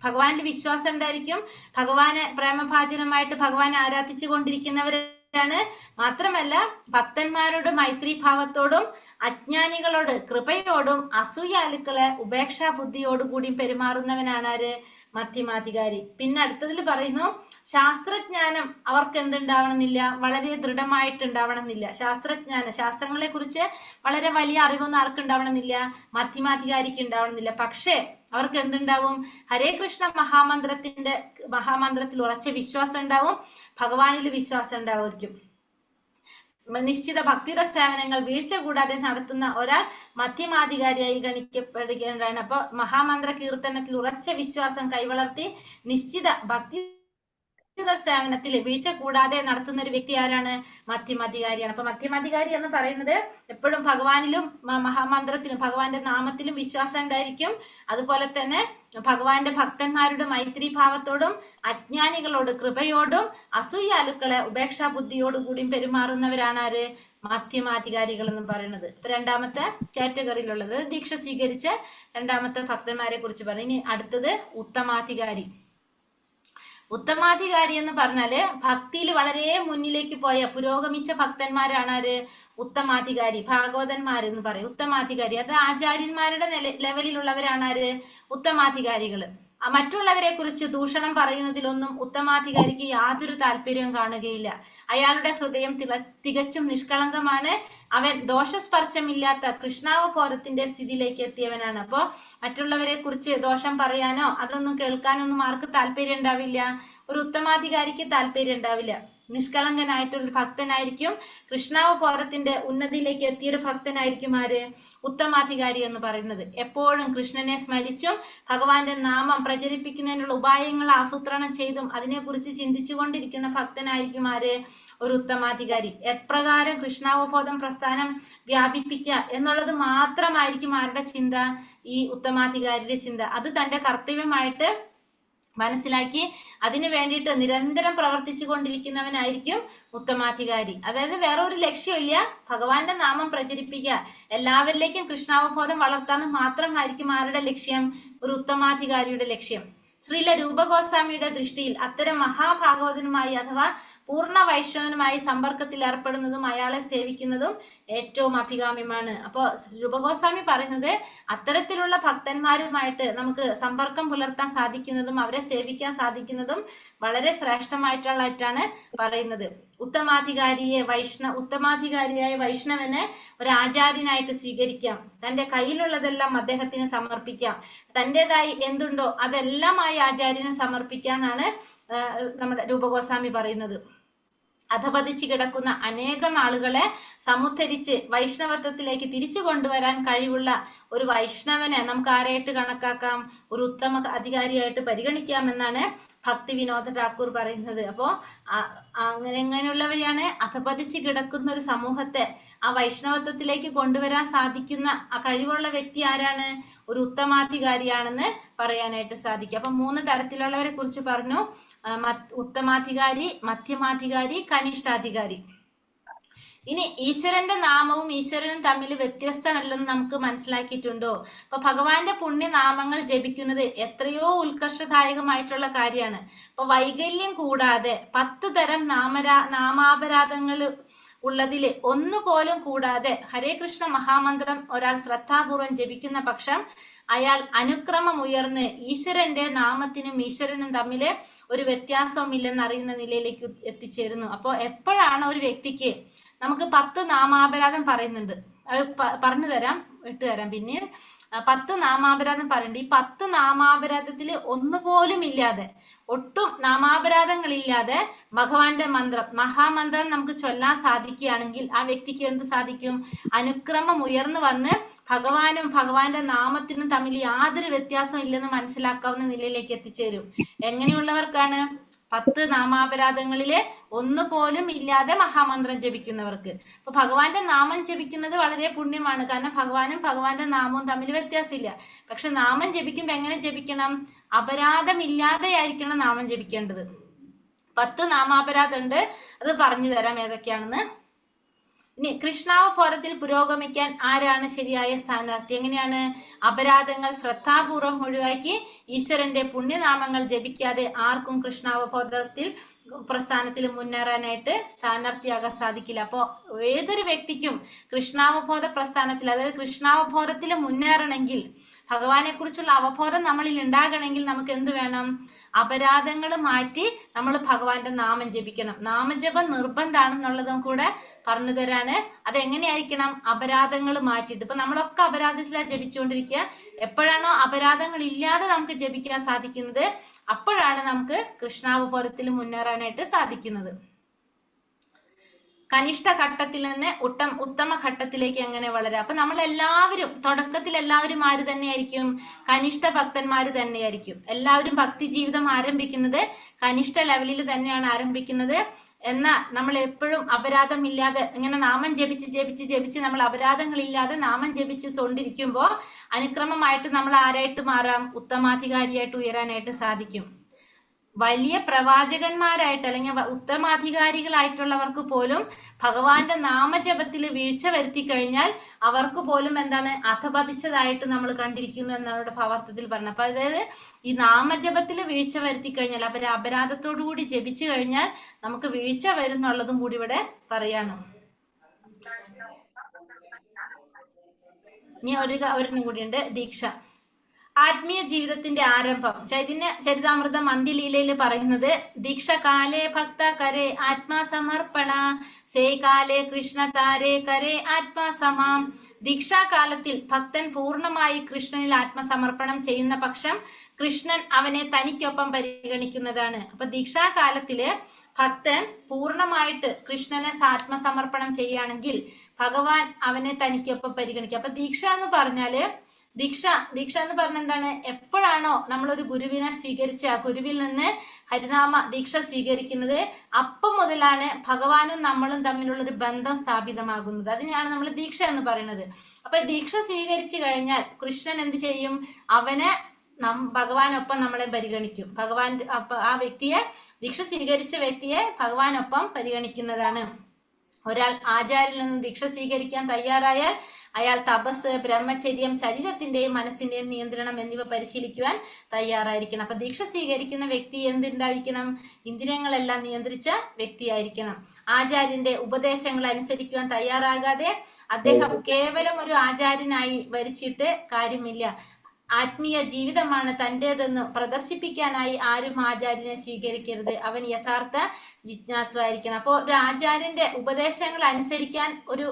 ഭഗവാനിൽ വിശ്വാസം ഉണ്ടായിരിക്കും, ഭഗവാനെ പ്രേമഭാജനമായിട്ട് ഭഗവാനെ ആരാധിച്ചു കൊണ്ടിരിക്കുന്നവരാണ്. മാത്രമല്ല ഭക്തന്മാരോട് മൈത്രി ഭാവത്തോടും അജ്ഞാനികളോട് കൃപയോടും അസൂയാലുക്കളെ ഉപേക്ഷാ ബുദ്ധിയോടുകൂടി പെരുമാറുന്നവനാണ് ആര്? മധ്യമാധികാരി. പിന്നെ അടുത്തതിൽ പറയുന്നു, ശാസ്ത്രജ്ഞാനം അവർക്ക് എന്തുണ്ടാവണമെന്നില്ല? വളരെ ദൃഢമായിട്ട് ഉണ്ടാവണമെന്നില്ല. ശാസ്ത്രങ്ങളെ കുറിച്ച് വളരെ വലിയ അറിവൊന്നും ആർക്ക് ഉണ്ടാവണമെന്നില്ല? മധ്യമാധികാരിക്ക് ഉണ്ടാവണമെന്നില്ല. പക്ഷേ അവർക്ക് എന്തുണ്ടാവും? ഹരേ കൃഷ്ണ മഹാമന്ത്രത്തിൽ ഉറച്ച വിശ്വാസം ഉണ്ടാവും, ഭഗവാനിൽ വിശ്വാസം ഉണ്ടാവുമായിരിക്കും. നിശ്ചിത ഭക്തിയുടെ സേവനങ്ങൾ വീഴ്ച കൂടാതെ നടത്തുന്ന ഒരാൾ മധ്യമാധികാരിയായി ഗണിക്കപ്പെടുകയാണ്. അപ്പൊ മഹാമന്ത്ര കീർത്തനത്തിൽ ഉറച്ച വിശ്വാസം കൈവളർത്തി നിശ്ചിത ഭക്തി സേവനത്തിൽ വീഴ്ച കൂടാതെ നടത്തുന്ന ഒരു വ്യക്തി ആരാണ്? മധ്യമാധികാരിയാണ്. അപ്പൊ മധ്യമാധികാരി എന്ന് പറയുന്നത് എപ്പോഴും ഭഗവാനിലും മഹാമന്ത്രത്തിലും ഭഗവാന്റെ നാമത്തിലും വിശ്വാസം ഉണ്ടായിരിക്കും. അതുപോലെ തന്നെ ഭഗവാന്റെ ഭക്തന്മാരുടെ മൈത്രി ഭാവത്തോടും അജ്ഞാനികളോട് കൃപയോടും അസൂയാലുക്കളെ ഉപേക്ഷാ ബുദ്ധിയോടുകൂടിയും പെരുമാറുന്നവരാണ് ആര്? മധ്യമാധികാരികൾ എന്ന് പറയുന്നത്. ഇപ്പൊ രണ്ടാമത്തെ കാറ്റഗറിയിലുള്ളത് ദീക്ഷ സ്വീകരിച്ച രണ്ടാമത്തെ ഭക്തന്മാരെ കുറിച്ച് പറയും. ഇനി അടുത്തത് ഉത്തമാധികാരി. ഉത്തമാധികാരി എന്ന് പറഞ്ഞാല് ഭക്തിയിൽ വളരെ മുന്നിലേക്ക് പോയ പുരോഗമിച്ച ഭക്തന്മാരാണ് ആര്? ഉത്തമാധികാരി, ഭാഗവതന്മാരെന്ന് പറയും. ഉത്തമാധികാരി അത് ആചാര്യന്മാരുടെ ലെവലിലുള്ളവരാണ് ആര്? ഉത്തമാധികാരികള്. മറ്റുള്ളവരെ കുറിച്ച് ദൂഷണം പറയുന്നതിലൊന്നും ഉത്തമാധികാരിക്ക് യാതൊരു താല്പര്യവും കാണുകയില്ല. അയാളുടെ ഹൃദയം തികച്ചും നിഷ്കളങ്കമാണ്. അവൻ ദോഷസ്പർശമില്ലാത്ത കൃഷ്ണാവബോധത്തിന്റെ സ്ഥിതിയിലേക്ക് എത്തിയവനാണ്. അപ്പോ മറ്റുള്ളവരെ കുറിച്ച് ദോഷം പറയാനോ അതൊന്നും കേൾക്കാനൊന്നും ആർക്ക് താല്പര്യം ഉണ്ടാവില്ല? ഒരു ഉത്തമാധികാരിക്ക് താല്പര്യം ഉണ്ടാവില്ല. നിഷ്കളങ്കനായിട്ടുള്ള ഭക്തനായിരിക്കും, കൃഷ്ണാവബോധത്തിന്റെ ഉന്നതിയിലേക്ക് എത്തിയൊരു ഭക്തനായിരിക്കും ആര്? ഉത്തമാധികാരി എന്ന് പറയുന്നത്. എപ്പോഴും കൃഷ്ണനെ സ്മരിച്ചും ഭഗവാന്റെ നാമം പ്രചരിപ്പിക്കുന്നതിനുള്ള ഉപായങ്ങൾ ആസൂത്രണം ചെയ്തും അതിനെക്കുറിച്ച് ചിന്തിച്ചുകൊണ്ടിരിക്കുന്ന ഭക്തനായിരിക്കും ആര്? ഒരു ഉത്തമാധികാരി. എപ്രകാരം കൃഷ്ണാവബോധം പ്രസ്ഥാനം വ്യാപിപ്പിക്കുക എന്നുള്ളത് മാത്രമായിരിക്കും ആരുടെ ചിന്ത? ഈ ഉത്തമാധികാരിയുടെ ചിന്ത. അത് തന്റെ കർത്തവ്യമായിട്ട് മനസ്സിലാക്കി അതിനു വേണ്ടിയിട്ട് നിരന്തരം പ്രവർത്തിച്ചു കൊണ്ടിരിക്കുന്നവനായിരിക്കും ഉത്തമാധികാരി. അതായത് വേറെ ഒരു ലക്ഷ്യമില്ല, ഭഗവാന്റെ നാമം പ്രചരിപ്പിക്കുക, എല്ലാവരിലേക്കും കൃഷ്ണാവബോധം വളർത്താന്ന് മാത്രമായിരിക്കും ആരുടെ ലക്ഷ്യം? ഒരു ഉത്തമാധികാരിയുടെ ലക്ഷ്യം. ശ്രീല രൂപഗോസ്വാമിയുടെ ദൃഷ്ടിയിൽ അത്തരം മഹാഭാഗവതനുമായി അഥവാ പൂർണ്ണ വൈഷ്ണവനുമായി സമ്പർക്കത്തിൽ ഏർപ്പെടുന്നതും അയാളെ സേവിക്കുന്നതും ഏറ്റവും അഭികാമ്യമാണ്. അപ്പോൾ രൂപഗോസ്വാമി പറയുന്നത് അത്തരത്തിലുള്ള ഭക്തന്മാരുമായിട്ട് നമുക്ക് സമ്പർക്കം പുലർത്താൻ സാധിക്കുന്നതും അവരെ സേവിക്കാൻ സാധിക്കുന്നതും വളരെ ശ്രേഷ്ഠമായിട്ടുള്ളതായിട്ടാണ് പറയുന്നത്. ഉത്തമാധികാരിയായ വൈഷ്ണവനെ ഒരു ആചാര്യനായിട്ട് സ്വീകരിക്കാം, തന്റെ കയ്യിലുള്ളതെല്ലാം അദ്ദേഹത്തിന് സമർപ്പിക്കാം, തൻ്റെതായി എന്തുണ്ടോ അതെല്ലാമായി ആചാര്യനെ സമർപ്പിക്കാന്നാണ് നമ്മുടെ രൂപഗോസ്വാമി പറയുന്നത്. അധപതിച്ച് കിടക്കുന്ന അനേകം ആളുകളെ സമുദ്ധരിച്ച് വൈഷ്ണവത്വത്തിലേക്ക് തിരിച്ചു കൊണ്ടുവരാൻ കഴിവുള്ള ഒരു വൈഷ്ണവനെ നമുക്ക് ആരായിട്ട് കണക്കാക്കാം? ഒരു ഉത്തമ അധികാരിയായിട്ട് പരിഗണിക്കാമെന്നാണ് ഭക്തി വിനോദ ഠാക്കൂർ പറയുന്നത്. അപ്പോ അങ്ങനെയുള്ളവരെയാണ് അധപതിച്ച് കിടക്കുന്ന ഒരു സമൂഹത്തെ ആ വൈഷ്ണവത്വത്തിലേക്ക് കൊണ്ടുവരാൻ സാധിക്കുന്ന ആ കഴിവുള്ള വ്യക്തി ആരാണ്? ഒരു ഉത്തമാധികാരിയാണെന്ന് പറയാനായിട്ട് സാധിക്കും. അപ്പൊ 3 തരത്തിലുള്ളവരെ കുറിച്ച് പറഞ്ഞു: ഉത്തമാധികാരി, മധ്യമാധികാരി, കനിഷ്ഠാധികാരി. ഇനി ഈശ്വരന്റെ നാമവും ഈശ്വരനും തമ്മിൽ വ്യത്യസ്തമല്ലെന്ന് നമുക്ക് മനസ്സിലാക്കിയിട്ടുണ്ടോ? അപ്പൊ ഭഗവാന്റെ പുണ്യനാമങ്ങൾ ജപിക്കുന്നത് എത്രയോ ഉത്കർഷദായകമായിട്ടുള്ള കാര്യമാണ്. അപ്പൊ വൈകല്യം കൂടാതെ 10 തരം നാമാപരാധങ്ങൾ ഉള്ളതിൽ ഒന്നുപോലും കൂടാതെ ഹരേ കൃഷ്ണ മഹാമന്ത്രം ഒരാൾ ശ്രദ്ധാപൂർവം ജപിക്കുന്ന പക്ഷം അയാൾ അനുക്രമം ഉയർന്ന് ഈശ്വരന്റെ നാമത്തിനും ഈശ്വരനും തമ്മില് ഒരു വ്യത്യാസവും ഇല്ലെന്ന് അറിയുന്ന നിലയിലേക്ക് എത്തിച്ചേരുന്നു. അപ്പോൾ എപ്പോഴാണ് ഒരു വ്യക്തിക്ക് നമുക്ക് 10 നാമാപരാധം പറയുന്നുണ്ട്, അത് പറഞ്ഞു തരാം, ഇട്ടുതരാം പിന്നീട്. 10 നാമാപരാധം പറയുന്നുണ്ട്. ഈ 10 നാമാപരാധത്തിൽ ഒന്നുപോലും ഇല്ലാതെ, ഒട്ടും നാമാപരാധങ്ങളില്ലാതെ ഭഗവാന്റെ മന്ത്രം മഹാമന്ത്രം നമുക്ക് ചൊല്ലാൻ സാധിക്കുകയാണെങ്കിൽ ആ വ്യക്തിക്ക് എന്ത് സാധിക്കും? അനുക്രമം ഉയർന്നു വന്ന് ഭഗവാനും ഭഗവാന്റെ നാമത്തിനും തമ്മിൽ യാതൊരു വ്യത്യാസവും ഇല്ലെന്ന് മനസ്സിലാക്കാവുന്ന നിലയിലേക്ക് എത്തിച്ചേരും. എങ്ങനെയുള്ളവർക്കാണ്? 10 നാമാപരാധങ്ങളില് ഒന്നുപോലും ഇല്ലാതെ മഹാമന്ത്രം ജപിക്കുന്നവർക്ക്. അപ്പൊ ഭഗവാന്റെ നാമം ജപിക്കുന്നത് വളരെ പുണ്യമാണ്. കാരണം ഭഗവാനും ഭഗവാന്റെ നാമവും തമ്മിൽ വ്യത്യാസമില്ല. പക്ഷെ നാമം ജപിക്കുമ്പോ എങ്ങനെ ജപിക്കണം? അപരാധമില്ലാതെ ആയിരിക്കണം നാമം ജപിക്കേണ്ടത്. 10 നാമാപരാധം ഉണ്ട്, അത് പറഞ്ഞു തരാം ഏതൊക്കെയാണെന്ന്. ഇനി കൃഷ്ണാവബോധത്തിൽ പുരോഗമിക്കാൻ ആരാണ് ശരിയായ സ്ഥാനാർത്ഥി? എങ്ങനെയാണ്? അപരാധങ്ങൾ ശ്രദ്ധാപൂർവം ഒഴിവാക്കി ഈശ്വരന്റെ പുണ്യനാമങ്ങൾ ജപിക്കാതെ ആർക്കും കൃഷ്ണാവബോധത്തിൽ പ്രസ്ഥാനത്തിൽ മുന്നേറാനായിട്ട് സ്ഥാനാർത്ഥിയാകാൻ സാധിക്കില്ല. അപ്പോൾ ഏതൊരു വ്യക്തിക്കും കൃഷ്ണാവബോധ പ്രസ്ഥാനത്തിൽ, അതായത് കൃഷ്ണാവബോധത്തിൽ മുന്നേറണമെങ്കിൽ, ഭഗവാനെ കുറിച്ചുള്ള അവബോധം നമ്മളിൽ ഉണ്ടാകണമെങ്കിൽ നമുക്ക് എന്ത് വേണം? അപരാധങ്ങൾ മാറ്റി നമ്മൾ ഭഗവാന്റെ നാമം ജപിക്കണം. നാമജപം നിർബന്ധമാണെന്നുള്ളതും കൂടെ പറഞ്ഞു തരാണ്. അതെങ്ങനെയായിരിക്കണം? അപരാധങ്ങൾ മാറ്റിയിട്ട്. ഇപ്പൊ നമ്മളൊക്കെ അപരാധത്തിലാണ് ജപിച്ചുകൊണ്ടിരിക്കുക. എപ്പോഴാണോ അപരാധങ്ങൾ ഇല്ലാതെ നമുക്ക് ജപിക്കാൻ സാധിക്കുന്നത്, അപ്പോഴാണ് നമുക്ക് കൃഷ്ണാവബോധത്തിൽ മുന്നേറാനായിട്ട് സാധിക്കുന്നത്. കനിഷ്ഠ ഘട്ടത്തിൽ നിന്ന് ഉത്തമ ഘട്ടത്തിലേക്ക് എങ്ങനെ വളരാം? അപ്പൊ നമ്മളെല്ലാവരും തുടക്കത്തിൽ എല്ലാവരും ആര് തന്നെയായിരിക്കും? കനിഷ്ഠ ഭക്തന്മാര് തന്നെയായിരിക്കും. എല്ലാവരും ഭക്തി ജീവിതം ആരംഭിക്കുന്നത് കനിഷ്ഠ ലെവലിൽ തന്നെയാണ് ആരംഭിക്കുന്നത്. എന്നാൽ നമ്മൾ എപ്പോഴും അപരാധമില്ലാതെ ഇങ്ങനെ നാമം ജപിച്ച് നമ്മൾ അപരാധങ്ങളില്ലാതെ നാമം ജപിച്ചു കൊണ്ടിരിക്കുമ്പോൾ അനുക്രമമായിട്ട് നമ്മൾ ആരായിട്ട് മാറാം? ഉത്തമാധികാരിയായിട്ട് ഉയരാനായിട്ട് സാധിക്കും. വലിയ പ്രവാചകന്മാരായിട്ട് അല്ലെങ്കിൽ ഉത്തമാധികാരികളായിട്ടുള്ളവർക്ക് പോലും ഭഗവാന്റെ നാമജപത്തിൽ വീഴ്ച വരുത്തി കഴിഞ്ഞാൽ അവർക്ക് പോലും എന്താണ്? അധപതിച്ചതായിട്ട് നമ്മൾ കണ്ടിരിക്കുന്നു എന്നാണ് ഇവിടെ ഭാവാർത്ഥത്തിൽ പറഞ്ഞത്. അപ്പൊ അതായത് ഈ നാമജപത്തിൽ വീഴ്ച വരുത്തി കഴിഞ്ഞാൽ, അപരാധത്തോടു കൂടി ജപിച്ചു കഴിഞ്ഞാൽ നമുക്ക് വീഴ്ച വരുന്നുള്ളതും കൂടി ഇവിടെ പറയാണ്. ഇനി ഒരെണ്ണം കൂടിയുണ്ട്, ദീക്ഷ. ആത്മീയ ജീവിതത്തിന്റെ ആരംഭം ചൈതന്യ ചരിതാമൃതം അന്ത്യലീലയിൽ പറയുന്നത്, ദീക്ഷ കാലേ ഭക്ത കരേ ആത്മാ സമർപ്പണ സേ കാലേ കൃഷ്ണ താരേ കരേ ആത്മാ സമാം. ദീക്ഷാകാലത്തിൽ ഭക്തൻ പൂർണ്ണമായി കൃഷ്ണനിൽ ആത്മസമർപ്പണം ചെയ്യുന്ന പക്ഷം കൃഷ്ണൻ അവനെ തനിക്കൊപ്പം പരിഗണിക്കുന്നതാണ്. അപ്പൊ ദീക്ഷാകാലത്തില് ഭക്തൻ പൂർണ്ണമായിട്ട് കൃഷ്ണനെ ആത്മസമർപ്പണം ചെയ്യുകയാണെങ്കിൽ ഭഗവാൻ അവനെ തനിക്കൊപ്പം പരിഗണിക്കുക. അപ്പൊ ദീക്ഷ എന്ന് പറഞ്ഞാല്, ദീക്ഷ എന്ന് പറഞ്ഞ എന്താണ്? എപ്പോഴാണോ നമ്മളൊരു ഗുരുവിനെ സ്വീകരിച്ച് ആ ഗുരുവിൽ നിന്ന് ഹരിനാമ ദീക്ഷ സ്വീകരിക്കുന്നത്, അപ്പം മുതലാണ് ഭഗവാനും നമ്മളും തമ്മിലുള്ളൊരു ബന്ധം സ്ഥാപിതമാകുന്നത്. അതിനെയാണ് നമ്മൾ ദീക്ഷ എന്ന് പറയുന്നത്. അപ്പൊ ദീക്ഷ സ്വീകരിച്ചു കഴിഞ്ഞാൽ കൃഷ്ണൻ എന്ത് ചെയ്യും? അവനെ ഭഗവാനൊപ്പം നമ്മളെ പരിഗണിക്കും. ആ വ്യക്തിയെ, ദീക്ഷ സ്വീകരിച്ച വ്യക്തിയെ ഭഗവാനൊപ്പം പരിഗണിക്കുന്നതാണ്. ഒരാൾ ആചാര്യനിൽ നിന്ന് ദീക്ഷ സ്വീകരിക്കാൻ തയ്യാറായാൽ അയാൾ തപസ്, ബ്രഹ്മചര്യം, ശരീരത്തിന്റെയും മനസ്സിന്റെയും നിയന്ത്രണം എന്നിവ പരിശീലിക്കുവാൻ തയ്യാറായിരിക്കണം. അപ്പൊ ദീക്ഷ സ്വീകരിക്കുന്ന വ്യക്തി എന്തുണ്ടായിരിക്കണം? ഇന്ദ്രിയങ്ങളെല്ലാം നിയന്ത്രിച്ച വ്യക്തിയായിരിക്കണം. ആചാര്യന്റെ ഉപദേശങ്ങൾ അനുസരിക്കുവാൻ തയ്യാറാകാതെ അദ്ദേഹം കേവലം ഒരു ആചാര്യനായി വരിച്ചിട്ട് കാര്യമില്ല. ആത്മീയ ജീവിതമാണ് തൻ്റെതെന്ന് പ്രദർശിപ്പിക്കാനായി ആരും ആചാര്യനെ സ്വീകരിക്കരുത്. അവൻ യഥാർത്ഥ ജിജ്ഞാസുവായിരിക്കണം. അപ്പോൾ ഒരു ആചാര്യന്റെ ഉപദേശങ്ങൾ അനുസരിക്കാൻ ഒരു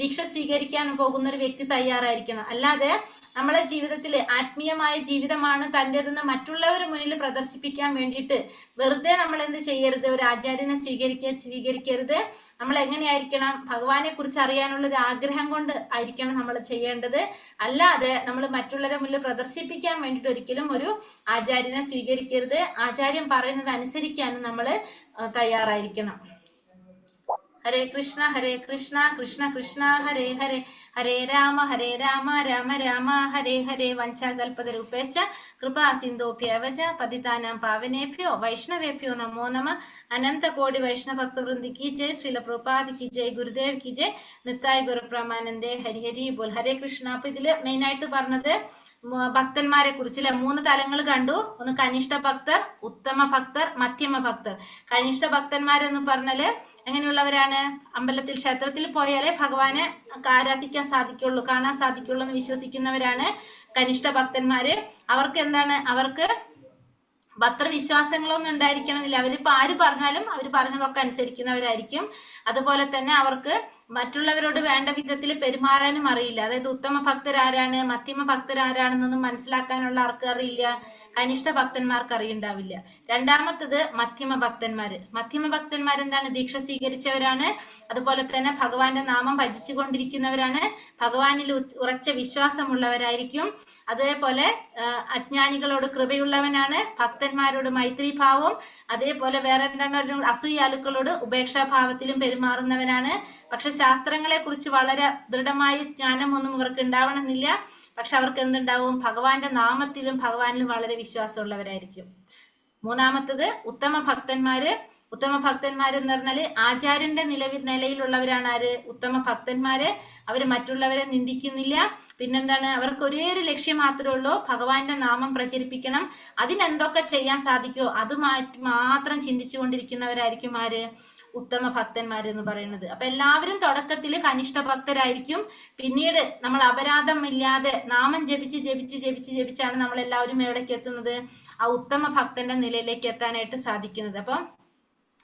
ദീക്ഷ സ്വീകരിക്കാൻ പോകുന്ന ഒരു വ്യക്തി തയ്യാറായിരിക്കണം. അല്ലാതെ നമ്മളെ ജീവിതത്തിൽ ആത്മീയമായ ജീവിതമാണ് തൻ്റെതെന്ന് മറ്റുള്ളവർ മുന്നിൽ പ്രദർശിപ്പിക്കാൻ വേണ്ടിയിട്ട് വെറുതെ നമ്മൾ എന്ത് ചെയ്യരുത്? ഒരു ആചാര്യനെ സ്വീകരിക്കരുത്. നമ്മൾ എങ്ങനെയായിരിക്കണം? ഭഗവാനെ കുറിച്ച് അറിയാനുള്ള ഒരു ആഗ്രഹം കൊണ്ട് ആയിരിക്കണം നമ്മൾ ചെയ്യേണ്ടത്. അല്ലാതെ നമ്മൾ മറ്റുള്ളവരെ മുന്നിൽ പ്രദർശിപ്പിക്കാൻ വേണ്ടിയിട്ട് ഒരിക്കലും ഒരു ആചാര്യനെ സ്വീകരിക്കരുത്. ആചാര്യൻ പറയുന്നത് അനുസരിക്കാനും നമ്മൾ തയ്യാറായിരിക്കണം. ഹരേ കൃഷ്ണ കൃഷ്ണ കൃഷ്ണ ഹരേ ഹരേ, ഹരേ രാമ രാമ രാമ ഹരേ ഹരേ വഞ്ചാകൽപതരൂപേശ്ച കൃപാ സിന്ധോഭ്യവച പതിതാനാം പാവനേഭ്യോ വൈഷ്ണവേഭ്യോ നമോ നമ. അനന്ത കോടി വൈഷ്ണവ ഭക്തവൃന്ദി കി ജയ്. ശ്രീല പ്രഭുപാദ് കി ജയ്. ഗുരുദേവ് കി ജയ്. നിത്തായ് ഗുരുപ്രമാനന്ദേ ഹരി ഹരി ബോൽ. ഹരേ കൃഷ്ണ. അപ്പൊ ഇതില് മെയിൻ ആയിട്ട് പറഞ്ഞത് ഭക്തന്മാരെ കുറിച്ച് അല്ലെ 3 തലങ്ങൾ കണ്ടു. ഒന്ന് കനിഷ്ഠ ഭക്തർ, ഉത്തമ ഭക്തർ, മധ്യമ ഭക്തർ. കനിഷ്ഠ ഭക്തന്മാരെന്ന് പറഞ്ഞാല് എങ്ങനെയുള്ളവരാണ്? അമ്പലത്തിൽ ക്ഷേത്രത്തിൽ പോയാലേ ഭഗവാനെ ആരാധിക്കാൻ സാധിക്കുള്ളൂ, കാണാൻ സാധിക്കുള്ളൂ എന്ന് വിശ്വസിക്കുന്നവരാണ് കനിഷ്ഠ ഭക്തന്മാര്. അവർക്ക് എന്താണ്? അവർക്ക് ഭക്തവിശ്വാസങ്ങളൊന്നും ഉണ്ടായിരിക്കണമെന്നില്ല. അവരിപ്പോ ആര് പറഞ്ഞാലും അവർ പറഞ്ഞതൊക്കെ അനുസരിക്കുന്നവരായിരിക്കും. അതുപോലെ തന്നെ അവർക്ക് മറ്റുള്ളവരോട് വേണ്ട വിധത്തിൽ പെരുമാറാനും അറിയില്ല. അതായത് ഉത്തമ ഭക്തരാരാണ്, മധ്യമ ഭക്തരാരാണെന്നൊന്നും മനസ്സിലാക്കാനുള്ള ആർക്ക് അറിയില്ല? കനിഷ്ഠ ഭക്തന്മാർക്ക് അറിയുണ്ടാവില്ല. രണ്ടാമത്തത് മധ്യമ ഭക്തന്മാര്. മധ്യമ ഭക്തന്മാരെന്താണ്? ദീക്ഷ സ്വീകരിച്ചവരാണ്. അതുപോലെ തന്നെ ഭഗവാന്റെ നാമം ഭജിച്ചു കൊണ്ടിരിക്കുന്നവരാണ്. ഭഗവാനിൽ ഉറച്ച വിശ്വാസമുള്ളവരായിരിക്കും. അതേപോലെ അജ്ഞാനികളോട് കൃപയുള്ളവനാണ്. ഭക്തന്മാരോട് മൈത്രിഭാവം. അതേപോലെ വേറെ എന്താണ്? അസൂയാലുക്കളോട് ഉപേക്ഷാഭാവത്തിലും പെരുമാറുന്നവനാണ്. പക്ഷെ ശാസ്ത്രങ്ങളെ കുറിച്ച് വളരെ ദൃഢമായ ജ്ഞാനമൊന്നും ഇവർക്ക് ഉണ്ടാവണമെന്നില്ല. പക്ഷെ അവർക്ക് എന്തുണ്ടാവും? ഭഗവാന്റെ നാമത്തിലും ഭഗവാനിലും വളരെ വിശ്വാസമുള്ളവരായിരിക്കും. മൂന്നാമത്തത് ഉത്തമ ഭക്തന്മാര്. ഉത്തമ ഭക്തന്മാര് എന്ന് പറഞ്ഞാല് ആചാര്യന്റെ നിലയിലുള്ളവരാണ് ആര്? ഉത്തമ ഭക്തന്മാര്. അവര് മറ്റുള്ളവരെ നിന്ദിക്കുന്നില്ല. പിന്നെന്താണ്? അവർക്ക് ഒരേ ഒരു ലക്ഷ്യം മാത്രമേ ഉള്ളൂ, ഭഗവാന്റെ നാമം പ്രചരിപ്പിക്കണം. അതിനെന്തൊക്കെ ചെയ്യാൻ സാധിക്കുമോ അത് മാത്രം ചിന്തിച്ചു കൊണ്ടിരിക്കുന്നവരായിരിക്കും ആര്? ഉത്തമ ഭക്തന്മാർ എന്ന് പറയുന്നത്. അപ്പൊ എല്ലാവരും തുടക്കത്തിൽ കനിഷ്ഠ ഭക്തരായിരിക്കും. പിന്നീട് നമ്മൾ അപരാധം ഇല്ലാതെ നാമം ജപിച്ചാണ് നമ്മൾ എല്ലാവരും എവിടേക്ക് എത്തുന്നത്? ആ ഉത്തമ ഭക്തന്റെ നിലയിലേക്ക് എത്താനായിട്ട് സാധിക്കുന്നത്. അപ്പം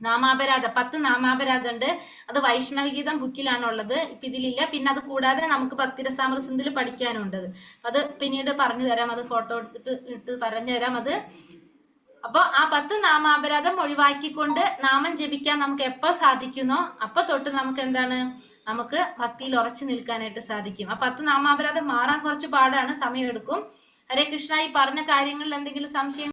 നാമാപരാധം 10 നാമാപരാധം ഉണ്ട്. അത് വൈഷ്ണവഗീതം ബുക്കിലാണുള്ളത്. ഇപ്പൊ ഇതിലില്ല. പിന്നെ അത് കൂടാതെ നമുക്ക് ഭക്തിരസാമൃതത്തിൽ പഠിക്കാനുണ്ട്. അത് പിന്നീട് പറഞ്ഞു തരാം. അത് ഫോട്ടോ ഇട്ട് പറഞ്ഞു തരാം. അത് അപ്പൊ ആ 10 നാമാപരാധം ഒഴിവാക്കിക്കൊണ്ട് നാമം ജപിക്കാൻ നമുക്ക് എപ്പോ സാധിക്കുന്നോ അപ്പൊ തൊട്ട് നമുക്ക് എന്താണ്? നമുക്ക് ഭക്തിയിൽ ഉറച്ചു നിൽക്കാനായിട്ട് സാധിക്കും. ആ 10 നാമാപരാധം മാറാൻ കുറച്ച് പാടാണ്, സമയമെടുക്കും. ഹരേ കൃഷ്ണ. ഈ പറഞ്ഞ കാര്യങ്ങളിൽ എന്തെങ്കിലും സംശയം